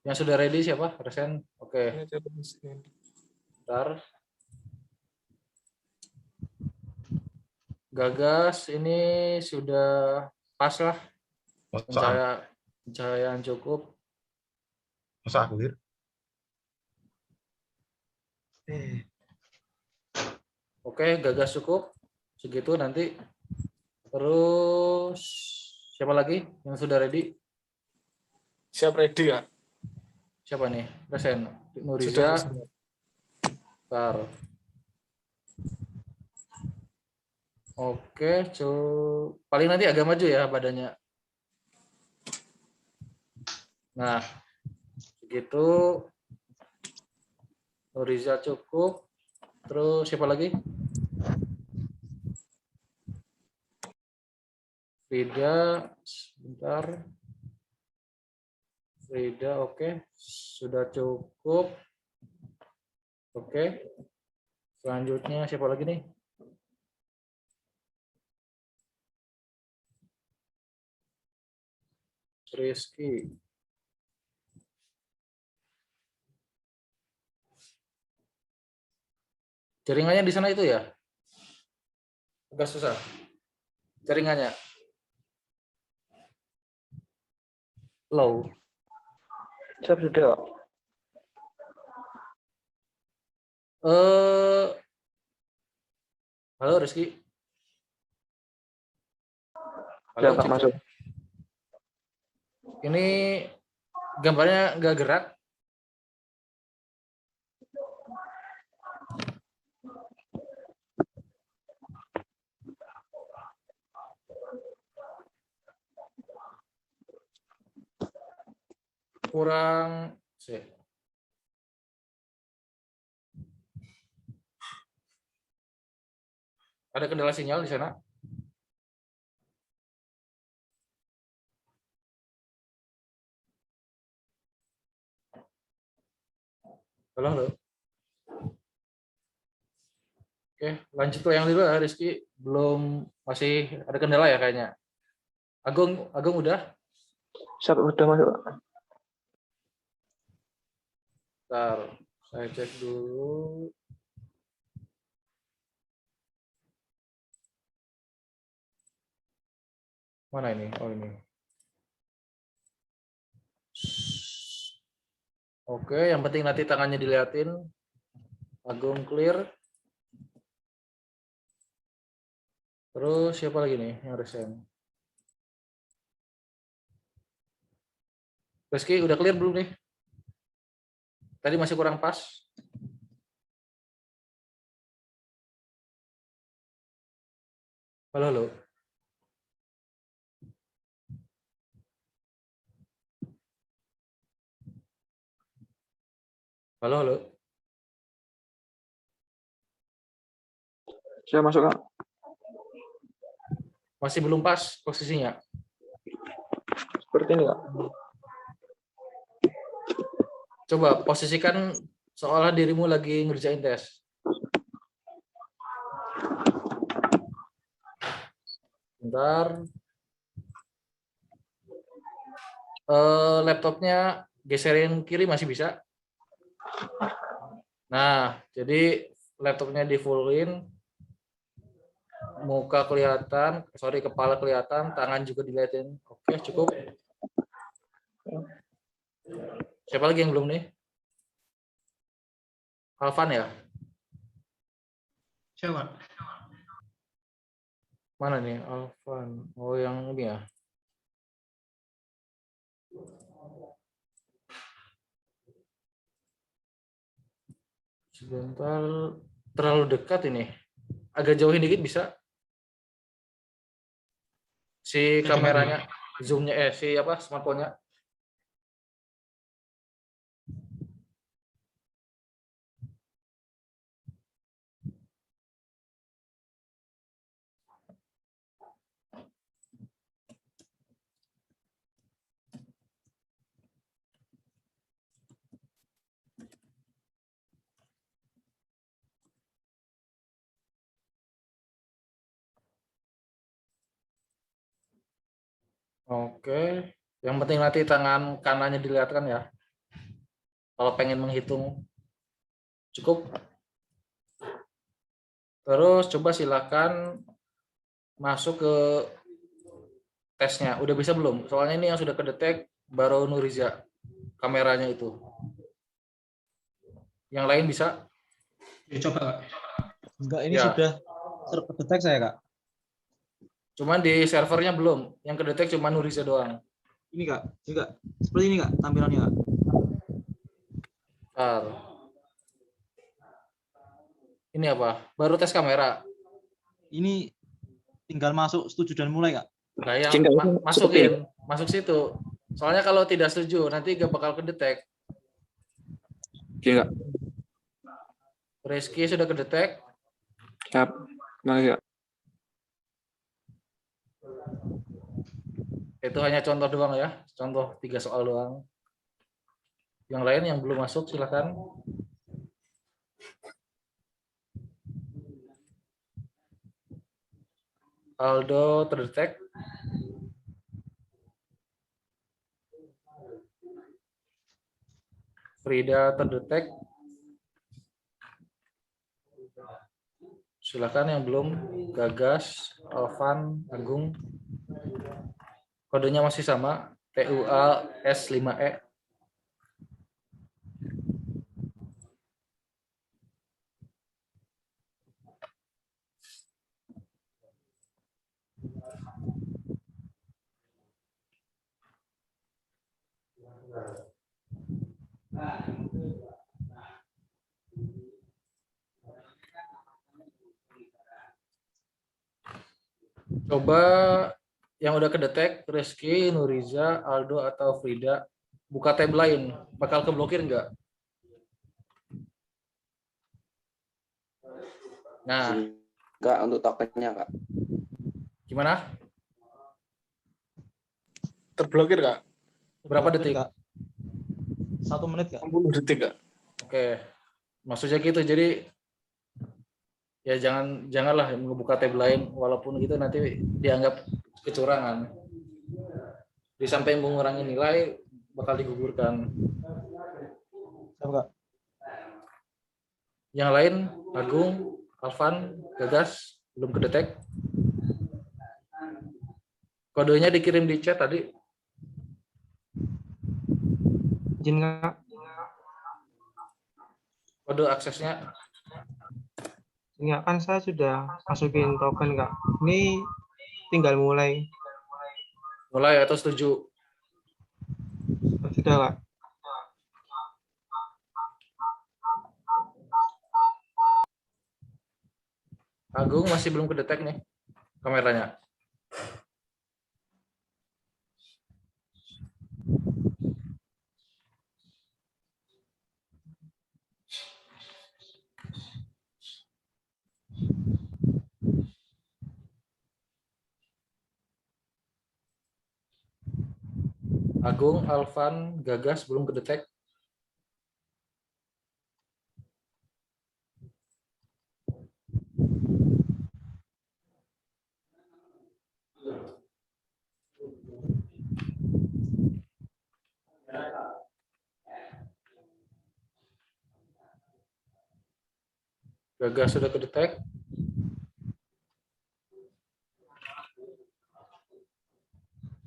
Yang sudah ready siapa? Resen. Oke. Bentar. Gagas ini sudah pas lah. Pencahayaan cukup. Masa clear? Oke, gagas cukup. Segitu nanti. Terus siapa lagi yang sudah ready? Siap, ready Kak. Siapa nih? Resen. Sudah. Nuriza. Bentar. Oke, paling nanti agak maju ya badannya. Nah, begitu. Nuriza cukup. Terus siapa lagi? Frida, sebentar. Frida, oke. Sudah cukup. Oke. Selanjutnya siapa lagi nih? Rizky. Jaringannya di sana itu ya? Agak susah. Jaringannya. Low. Siap, sudah Pak. Halo Rizky. Siap Pak, masuk. Ini gambarnya nggak gerak. Kurang sih. Ada kendala sinyal di sana? Halo. Oke, lanjut ke yang dulu ya, Rizky. Masih ada kendala ya kayaknya. Agung udah? Siap, udah masuk Pak. Bentar, saya cek dulu. Mana ini? Oh ini. Oke, yang penting nanti tangannya diliatin. Agung clear. Terus siapa lagi nih yang resen? Rizky udah clear belum nih? Tadi masih kurang pas. Halo. Halo. Saya masuk Kak. Masih belum pas posisinya. Seperti ini, Kak. Coba posisikan seolah dirimu lagi ngerjain tes. Bentar. Laptopnya geserin kiri masih bisa. Nah, jadi laptopnya di fullin, muka kelihatan, kepala kelihatan, tangan juga dilihatin. Oke, cukup. Siapa lagi yang belum nih? Alvan ya? Siapa? Mana nih Alvan? Oh, yang ini ya. Sebentar, terlalu dekat ini. Agak jauhin dikit bisa? Si kameranya, zoomnya, si apa, smartphone-nya. Oke, yang penting nanti tangan kanannya dilihatkan ya. Kalau pengen menghitung, cukup. Terus coba silakan masuk ke tesnya. Udah bisa belum? Soalnya ini yang sudah kedetek baru Nuriza, kameranya itu. Yang lain bisa? Ya, coba, Kak. Enggak, ini Ya. sudah terdetek saya, Kak. Cuman di servernya belum. Yang kedetek cuma Nuriza doang. Ini, Kak. Juga seperti ini, Kak, tampilannya, Kak. Bentar. Ini apa? Baru tes kamera. Ini tinggal masuk setuju dan mulai, Kak. Nah, yang masukin, masuk situ. Soalnya kalau tidak setuju nanti gak bakal kedetek. Oke, Kak. Rizky sudah kedetek. Siap. Nah, Kak. Itu hanya contoh doang ya. Contoh 3 soal doang. Yang lain yang belum masuk silakan. Aldo terdetek. Frida terdetek. Silakan yang belum. Gagas, Alvan, Agung. Kodenya masih sama. TUA S5E. Coba yang udah kedetek, Rizky, Nuriza, Aldo, atau Frida, buka tab lain. Bakal keblokir nggak? Nah, Kak, untuk tokennya, Kak. gimana? Terblokir, Kak. Berapa detik? Kak. 1 menit, Kak. 60 detik, Kak. Oke, maksudnya gitu. Jadi ya janganlah membuka tab lain, walaupun gitu nanti dianggap kecurangan. Di samping mengurangi nilai bakal digugurkan. Siap, Kak. Yang lain, Agung, Alvan, Gagas, belum kedetek. Kodenya dikirim di chat tadi. Izin, Kak. Kode aksesnya. Enggak, kan saya sudah masukin token, Kak. Ini tinggal mulai. Mulai atau setuju? Sudah, Kak. Agung masih belum kedetek nih kameranya. Agung, Alvan, Gagas belum kedetek. Gagas sudah kedetek.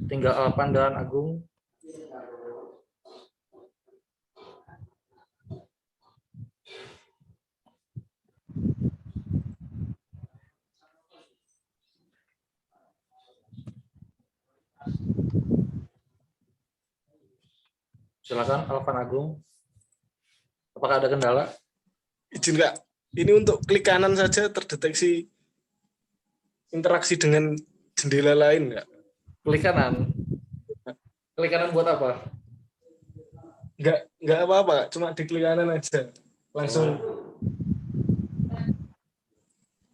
Tinggal Alvan dan Agung. Silakan Alvan Agung. Apakah ada kendala? Izin Kak, ini untuk klik kanan saja terdeteksi interaksi dengan jendela lain nggak? Klik kanan. Klik kanan buat apa? Nggak apa-apa, Kak. Cuma di klik kanan aja.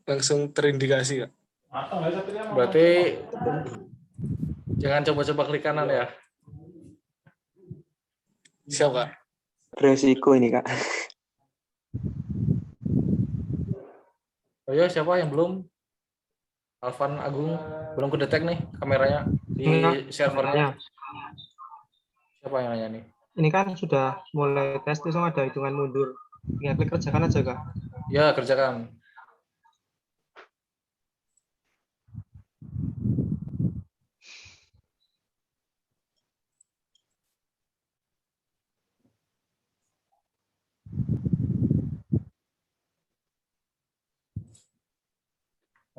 Langsung terindikasi Kak. Berarti jangan coba-coba klik kanan ya. Siap Kak. Resiko ini, Kak. Oh ya, siapa yang belum? Alvan Agung belum kedetek nih kameranya di servernya. Siapa yang nanya nih? Ini kan sudah mulai tes, terus ada hitungan mundur. Tinggal klik kerjakan aja, Kak. Ya, kerjakan.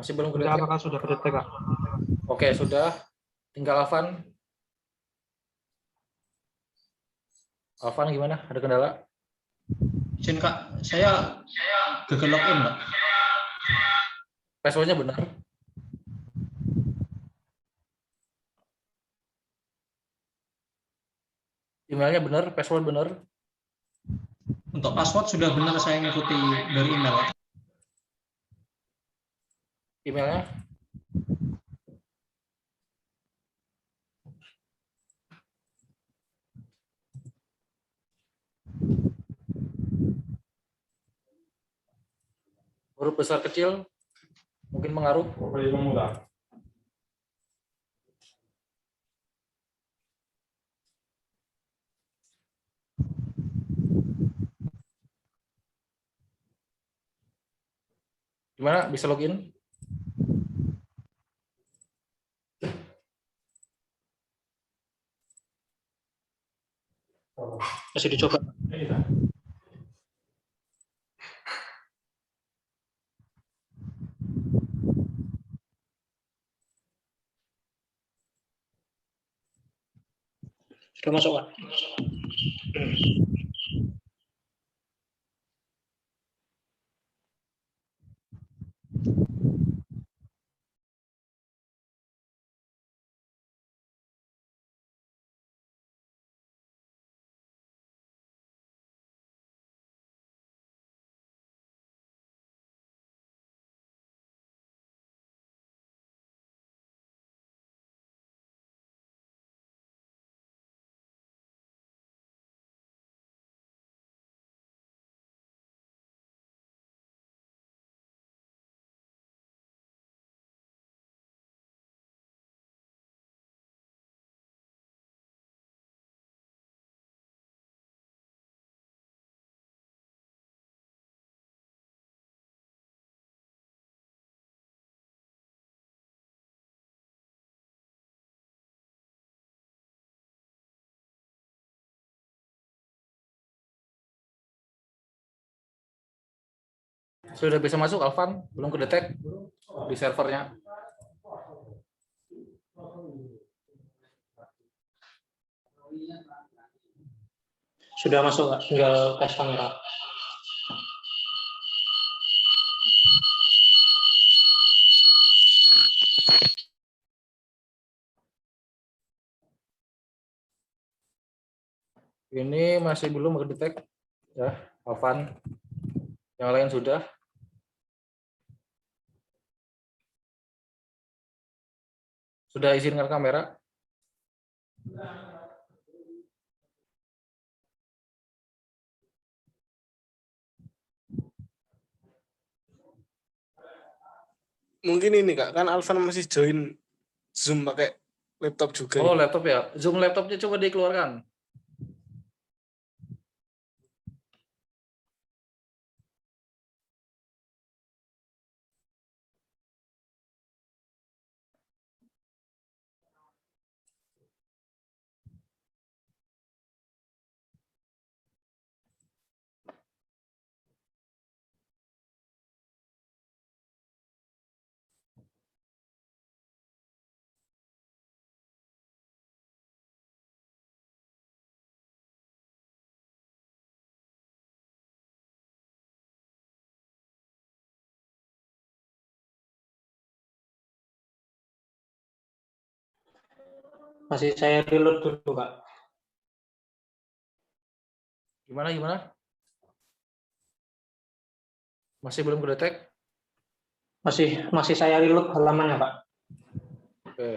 Masih belum Enggak, kedetek? apakah sudah kedetek, Kak? Oke, sudah. Tinggal Alvan. Alvan gimana? Ada kendala? Izin Kak, saya gagal login Pak. Passwordnya benar? Emailnya benar? Password benar? Untuk password sudah benar saya ngikuti dari email Pak. Emailnya? Huruf besar kecil? Mungkin pengaruh? Gimana? Bisa login? Masih dicoba. Sudah masuk, Kak. Sudah bisa masuk Alvan? Belum kedetek di servernya? Sudah masuk, Kak. Tinggal tes kamera. Ini masih belum kedetek ya, Alvan. Yang lain sudah. Sudah izinkan kamera? mungkin ini Kak, kan Alvan masih join Zoom pakai laptop juga Oh, ini. laptop ya. Zoom laptopnya coba dikeluarkan. Masih saya reload dulu, Kak. Gimana? Masih belum kedetek? Masih saya reload halamannya, Pak. Oke.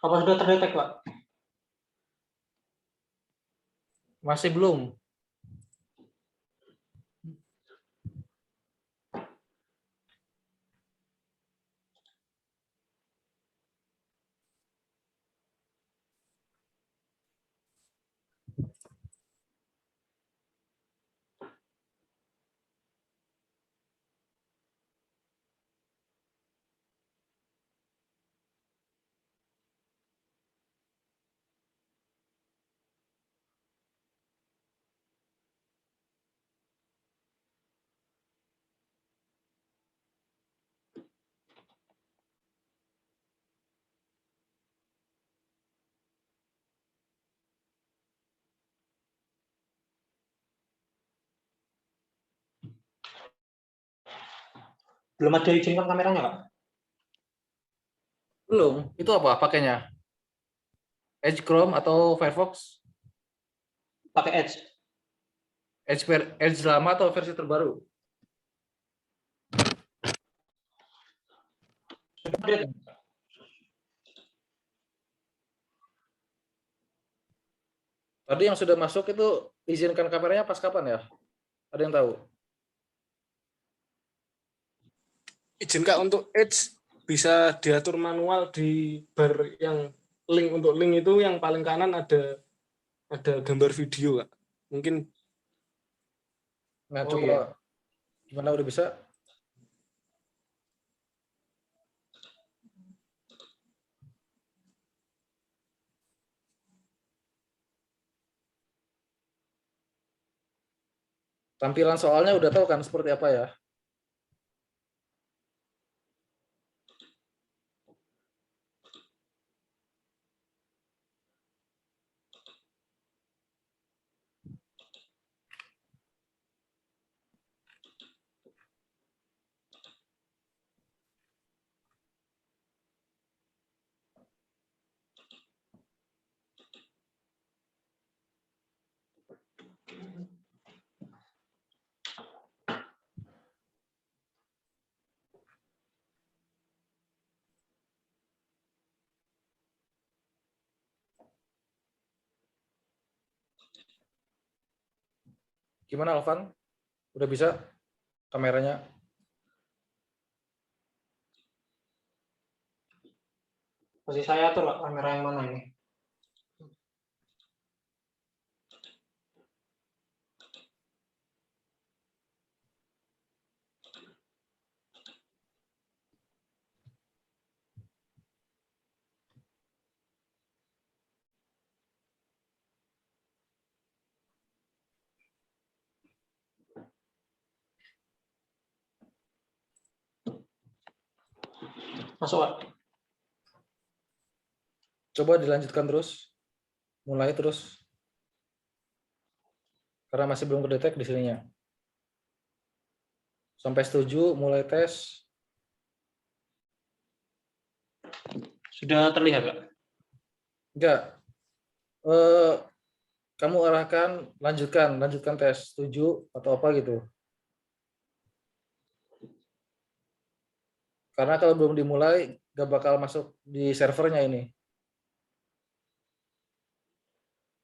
Apa sudah terdetek, Pak? Masih belum. Belum ada izinkan kameranya, Pak? Belum. Itu apa pakainya? Edge Chrome atau Firefox? Pakai Edge. Edge lama atau versi terbaru? Tadi yang sudah masuk itu izinkan kameranya pas kapan ya? Ada yang tahu? Izin Kak untuk Edge bisa diatur manual di bar yang link, untuk link itu yang paling kanan ada gambar video Kak. Mungkin Nah, Oh coba iya. gimana udah bisa? Tampilan soalnya udah tahu kan seperti apa ya? Gimana Alvan? Udah bisa kameranya? Masih saya atur, Pak, kamera yang mana ini? Masuk, Kak. Coba dilanjutkan terus. Mulai terus. Karena masih belum kedetek di sininya. Sampai setuju, mulai tes. Sudah terlihat, Kak? Enggak. Kamu arahkan, lanjutkan tes. Setuju atau apa gitu. Karena kalau belum dimulai, nggak bakal masuk di servernya ini.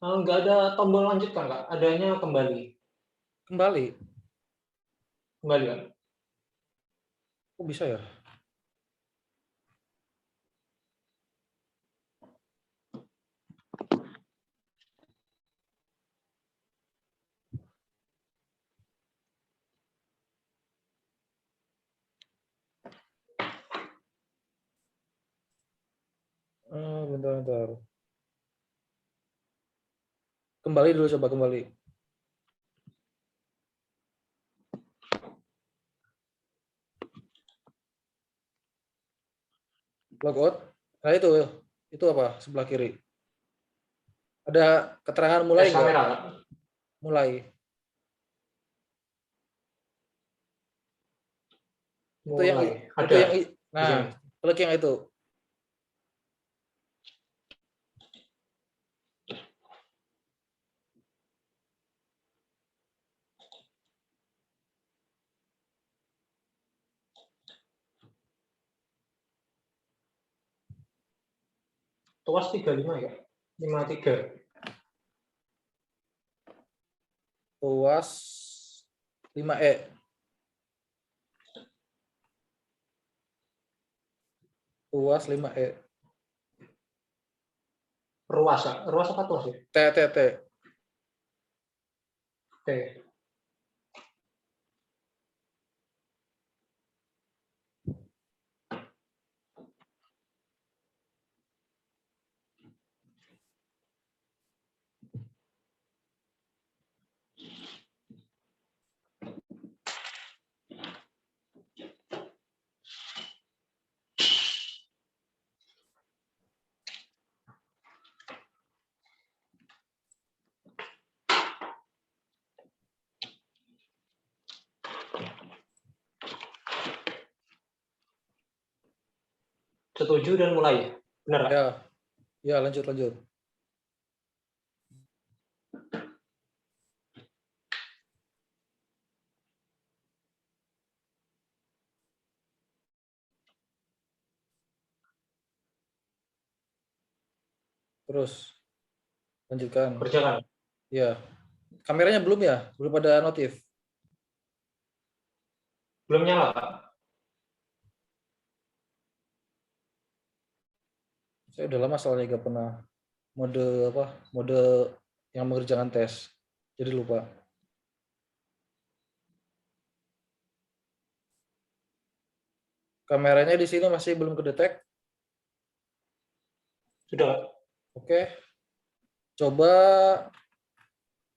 Nggak ada tombol lanjutkan, Kak. Adanya kembali. Kembali. Kembali, Kak. Kok bisa ya? Bentar. Kembali dulu, coba kembali. Logout. Nah itu apa? Sebelah kiri. Ada keterangan mulai Tes nggak? kamera, Kak. Mulai. Itu yang Mulai. itu Ada. yang Di nah, sini. klik yang itu. Tuas 35 ya? 53. Tuas 5E. Tuas 5E. Ruas, Kak. Ruas apa tuas ya? T. Oke. Setuju dan mulai. Benar, Kak? Ya, lanjut. Terus lanjutkan. Kerjakan. Ya. Kameranya belum ya? Belum ada notif. Belum nyala, Kak. Saya udah lama soalnya gak pernah mode yang mengerjakan tes. Jadi lupa. Kameranya di sini masih belum kedetek. Sudah, Kak. Oke. Coba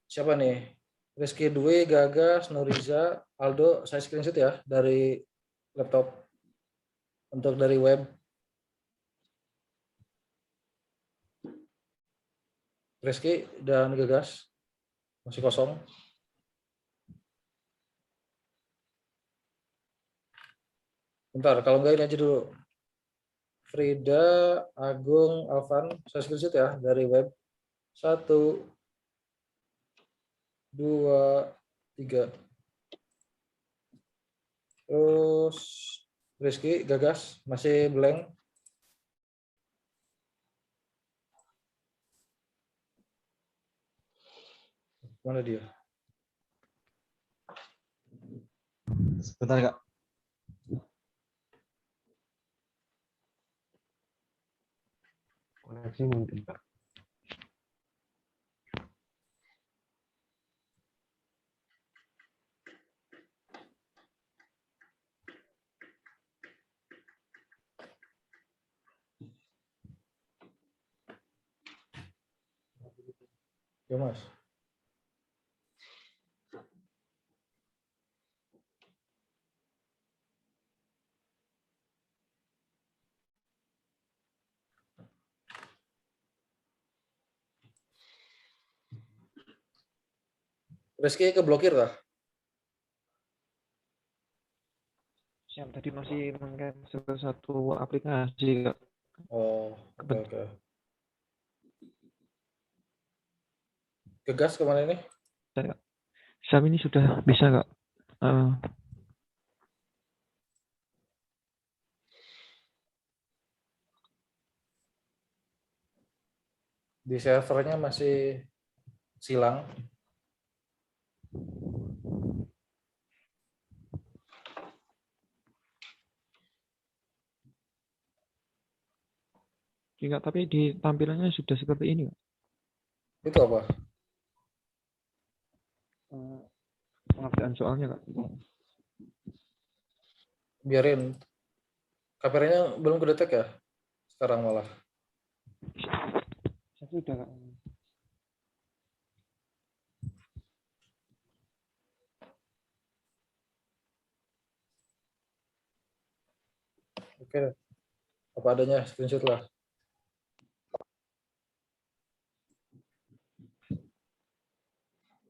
siapa nih? Rizky Dwi, Gagas, Nuriza, Aldo, saya screenshot ya dari laptop. Untuk dari web. Rizky dan Gagas masih kosong. Bentar, kalau enggak ini aja dulu. Frida, Agung, Alvan, saya screenshot ya dari web. 1, 2, 3. Terus Rizky, Gagas, masih blank. Mana dia? Sebentar, Kak. Koneksi mungkin, Pak. Ya, Mas. Rizky keblokir lah. Siap, tadi masih meng-cancel satu aplikasi, Kak. Oh, oke. Gegas kemana ini? Siap, ini sudah bisa, Kak. Di servernya masih silang. Enggak, tapi di tampilannya sudah seperti ini, Kak. Itu apa? Pengerjaan soalnya, Kak. Biarin. Kameranya belum kedetek ya? Sekarang malah. Sudah, Kak. Oke. Apa adanya, screenshot lah.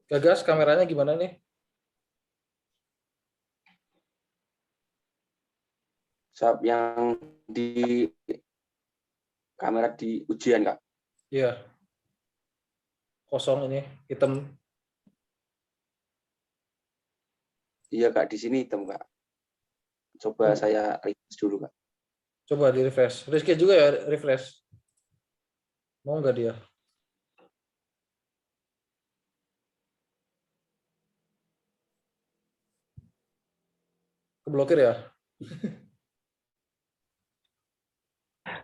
Gagas, kameranya gimana nih? Saat yang di kamera di ujian, Kak. Iya. Kosong ini, hitam. Iya, Kak, di sini hitam, Kak. Coba saya refresh dulu, Kak. Coba di refresh. Rizky juga ya refresh. Mau nggak dia? Keblokir ya?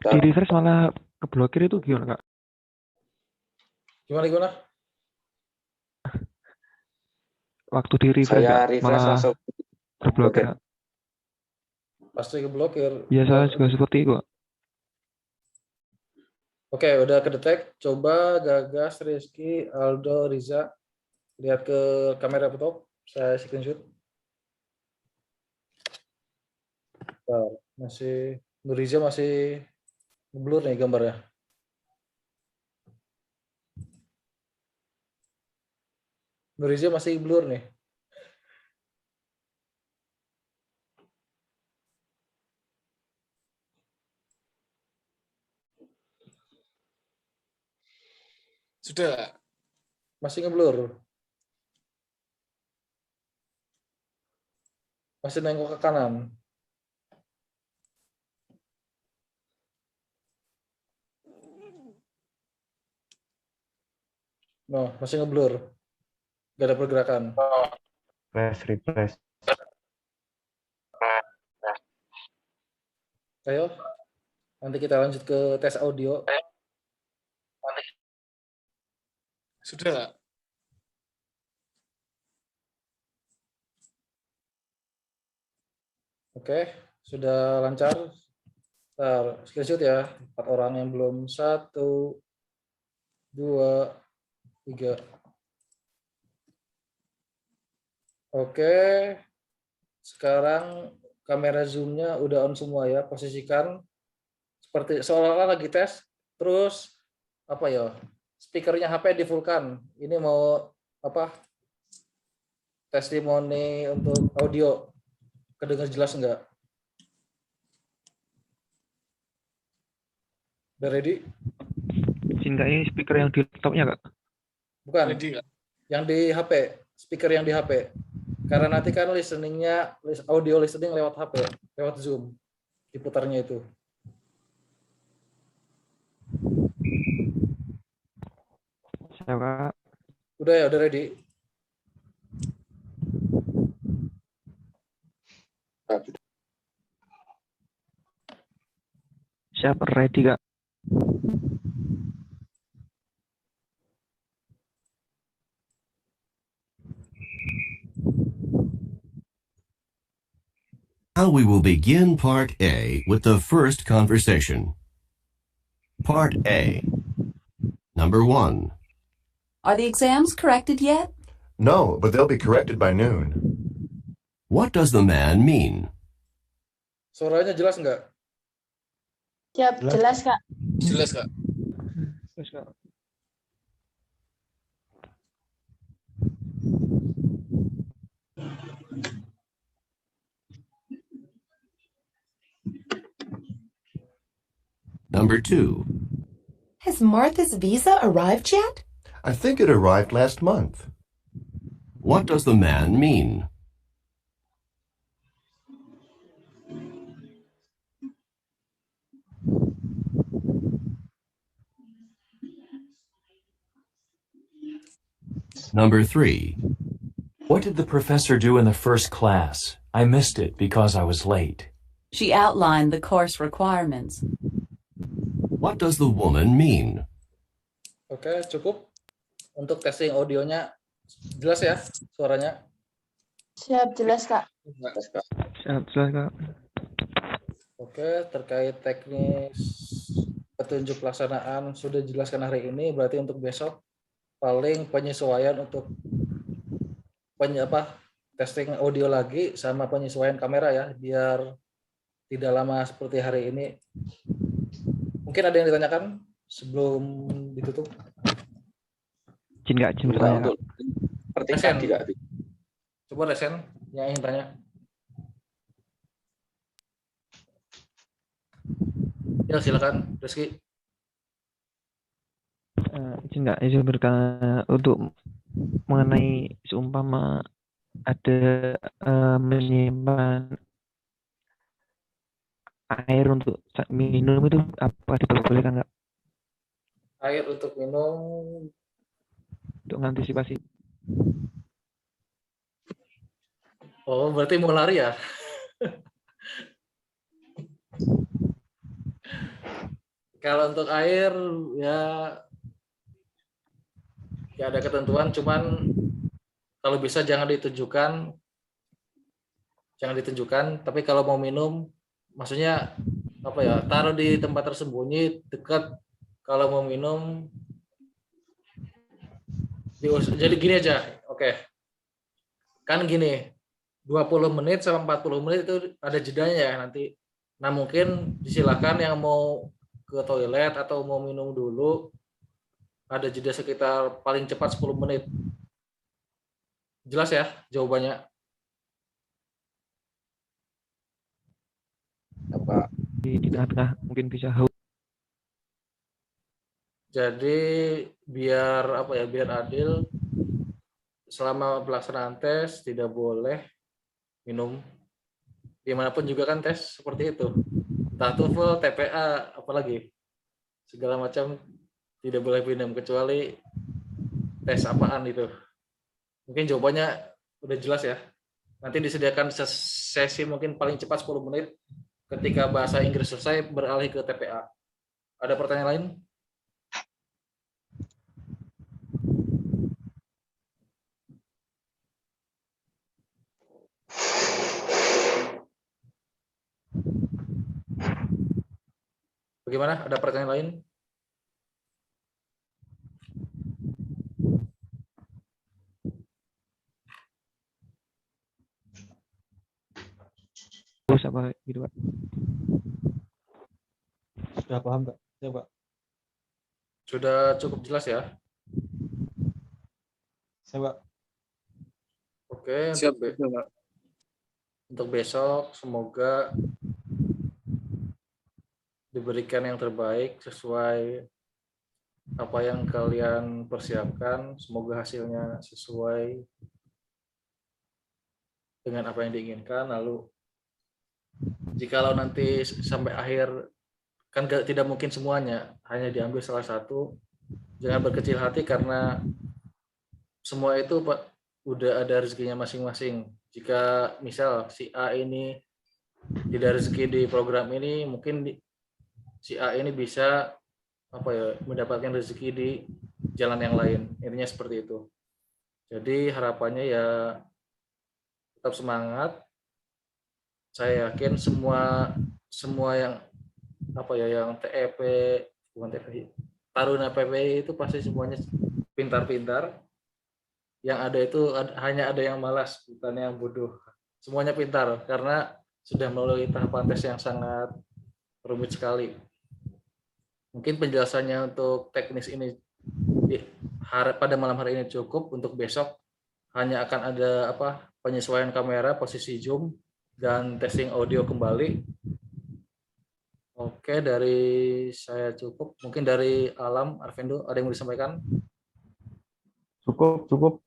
Di refresh malah keblokir itu gimana, Kak? Gimana? Waktu di refresh, Saya Kak, refresh malah langsung terblokir, Kak. Pasti keblokir. Biasa juga seperti itu, Kak. Oke, udah kedetek. Coba Gagas, Rizky, Aldo, Riza. Lihat ke kamera laptop. Saya screenshot. Nah, Riza masih blur nih gambarnya. Riza masih blur nih. Sudah. Masih ngeblur. Masih nengok ke kanan. No, masih ngeblur. Gak ada pergerakan. Refresh. Ayo, nanti kita lanjut ke tes audio. Sudah. Oke, sudah lancar. Ntar, screenshot ya. 4 orang yang belum. 1, 2, 3. Oke, sekarang kamera zoom-nya udah on semua ya. Posisikan seperti seolah-olah lagi tes. Terus apa ya? Speakernya HP di full-kan. Ini mau apa? Testimoni untuk audio. Kedengar jelas enggak? Udah ready? Sehingga ini speaker yang di laptopnya, Kak. Bukan. Ready, Kak? Yang di HP, speaker yang di HP. Karena nanti kan audio listening lewat HP, lewat Zoom. Diputarnya itu. Siap, Kak. Udah ya, udah ready? Siap, ready, Kak. Now we will begin Part A with the first conversation. Part A. Number 1. Are the exams corrected yet? No, but they'll be corrected by noon. What does the man mean? Suaranya jelas nggak? Siap, jelas, Kak. Jelas, Kak. Jelas, Kak. Number 2. Has Martha's visa arrived yet? I think it arrived last month. What does the man mean? Number 3. What did the professor do in the first class? I missed it because I was late. She outlined the course requirements. What does the woman mean? Oke, cukup. Untuk testing audionya jelas ya suaranya? Siap, jelas, Kak. Siap, jelas, Kak. Oke, terkait teknis petunjuk pelaksanaan sudah dijelaskan hari ini, berarti untuk besok paling penyesuaian untuk testing audio lagi sama penyesuaian kamera ya, biar tidak lama seperti hari ini. Mungkin ada yang ditanyakan sebelum ditutup? Izin bertanya, Kak. Resen. Coba Resen yang ingin tanya. Ya silakan, Rizky. Izin bertanya untuk mengenai seumpama ada menyimpan air untuk minum itu apa diperbolehkan, Kak? Air untuk minum Untuk mengantisipasi. Oh, berarti mau lari ya? Kalau untuk air ya ada ketentuan, cuman kalau bisa jangan ditunjukkan, tapi kalau mau minum maksudnya taruh di tempat tersembunyi dekat. Kalau mau minum jadi gini aja. Oke. Kan gini, 20 menit sama 40 menit itu ada jedanya ya nanti. Nah, mungkin disilakan yang mau ke toilet atau mau minum dulu, ada jeda sekitar paling cepat 10 menit. Jelas ya jawabannya? Apa di tengah-tengah mungkin bisa haus. Jadi biar adil, selama pelaksanaan tes tidak boleh minum. Dimanapun juga kan tes seperti itu. Entah TOEFL, TPA, apalagi segala macam tidak boleh minum kecuali tes apaan itu. Mungkin jawabannya udah jelas ya. Nanti disediakan sesi mungkin paling cepat 10 menit. Ketika bahasa Inggris selesai beralih ke TPA. Ada pertanyaan lain? Bagaimana? Ada pertanyaan lain? Terus apa gitu, Pak? Sudah paham, Kak? Ya, Pak. Sudah cukup jelas ya? Saya, Pak. Oke, Siap, untuk besok semoga diberikan yang terbaik sesuai apa yang kalian persiapkan. Semoga hasilnya sesuai dengan apa yang diinginkan. Lalu jikalau nanti sampai akhir, kan tidak mungkin semuanya, hanya diambil salah satu. Jangan berkecil hati karena semua itu udah ada rezekinya masing-masing. Jika misal si A ini tidak rezeki di program ini, mungkin si A ini bisa mendapatkan rezeki di jalan yang lain. Intinya seperti itu. Jadi harapannya ya tetap semangat. Saya yakin semua yang yang TEP, bukan TEP, Taruna PPI itu pasti semuanya pintar-pintar. Yang ada itu hanya ada yang malas, bukan yang bodoh. Semuanya pintar karena sudah melalui tahapan tes yang sangat rumit sekali. Mungkin penjelasannya untuk teknis ini pada malam hari ini cukup. Untuk besok hanya akan ada penyesuaian kamera, posisi zoom, dan testing audio kembali. Oke, dari saya cukup. Mungkin dari Alam, Arvindo, ada yang mau disampaikan? Cukup.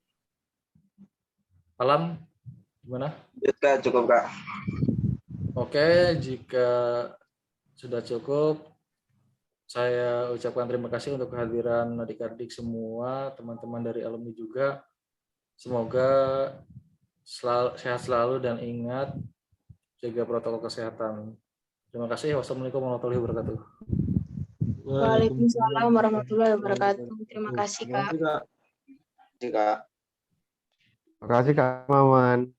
Alam, gimana? Kak, cukup Kak. Oke, jika sudah cukup, saya ucapkan terima kasih untuk kehadiran adik-adik semua, teman-teman dari alumni juga. Semoga sehat selalu dan ingat jaga protokol kesehatan. Terima kasih. Wassalamualaikum warahmatullahi wabarakatuh. Waalaikumsalam warahmatullahi wabarakatuh. Terima kasih Kak. Terima kasih Kak Maman.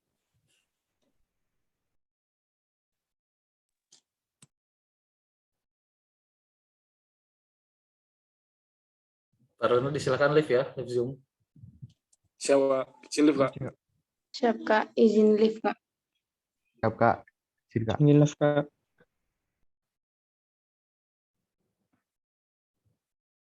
Pak Rono, disilakan live ya, live Zoom. Siapa? Izin live, Kak. Siap Kak, izin live Kak. Siap Kak. Izin Kak. Ini live Kak.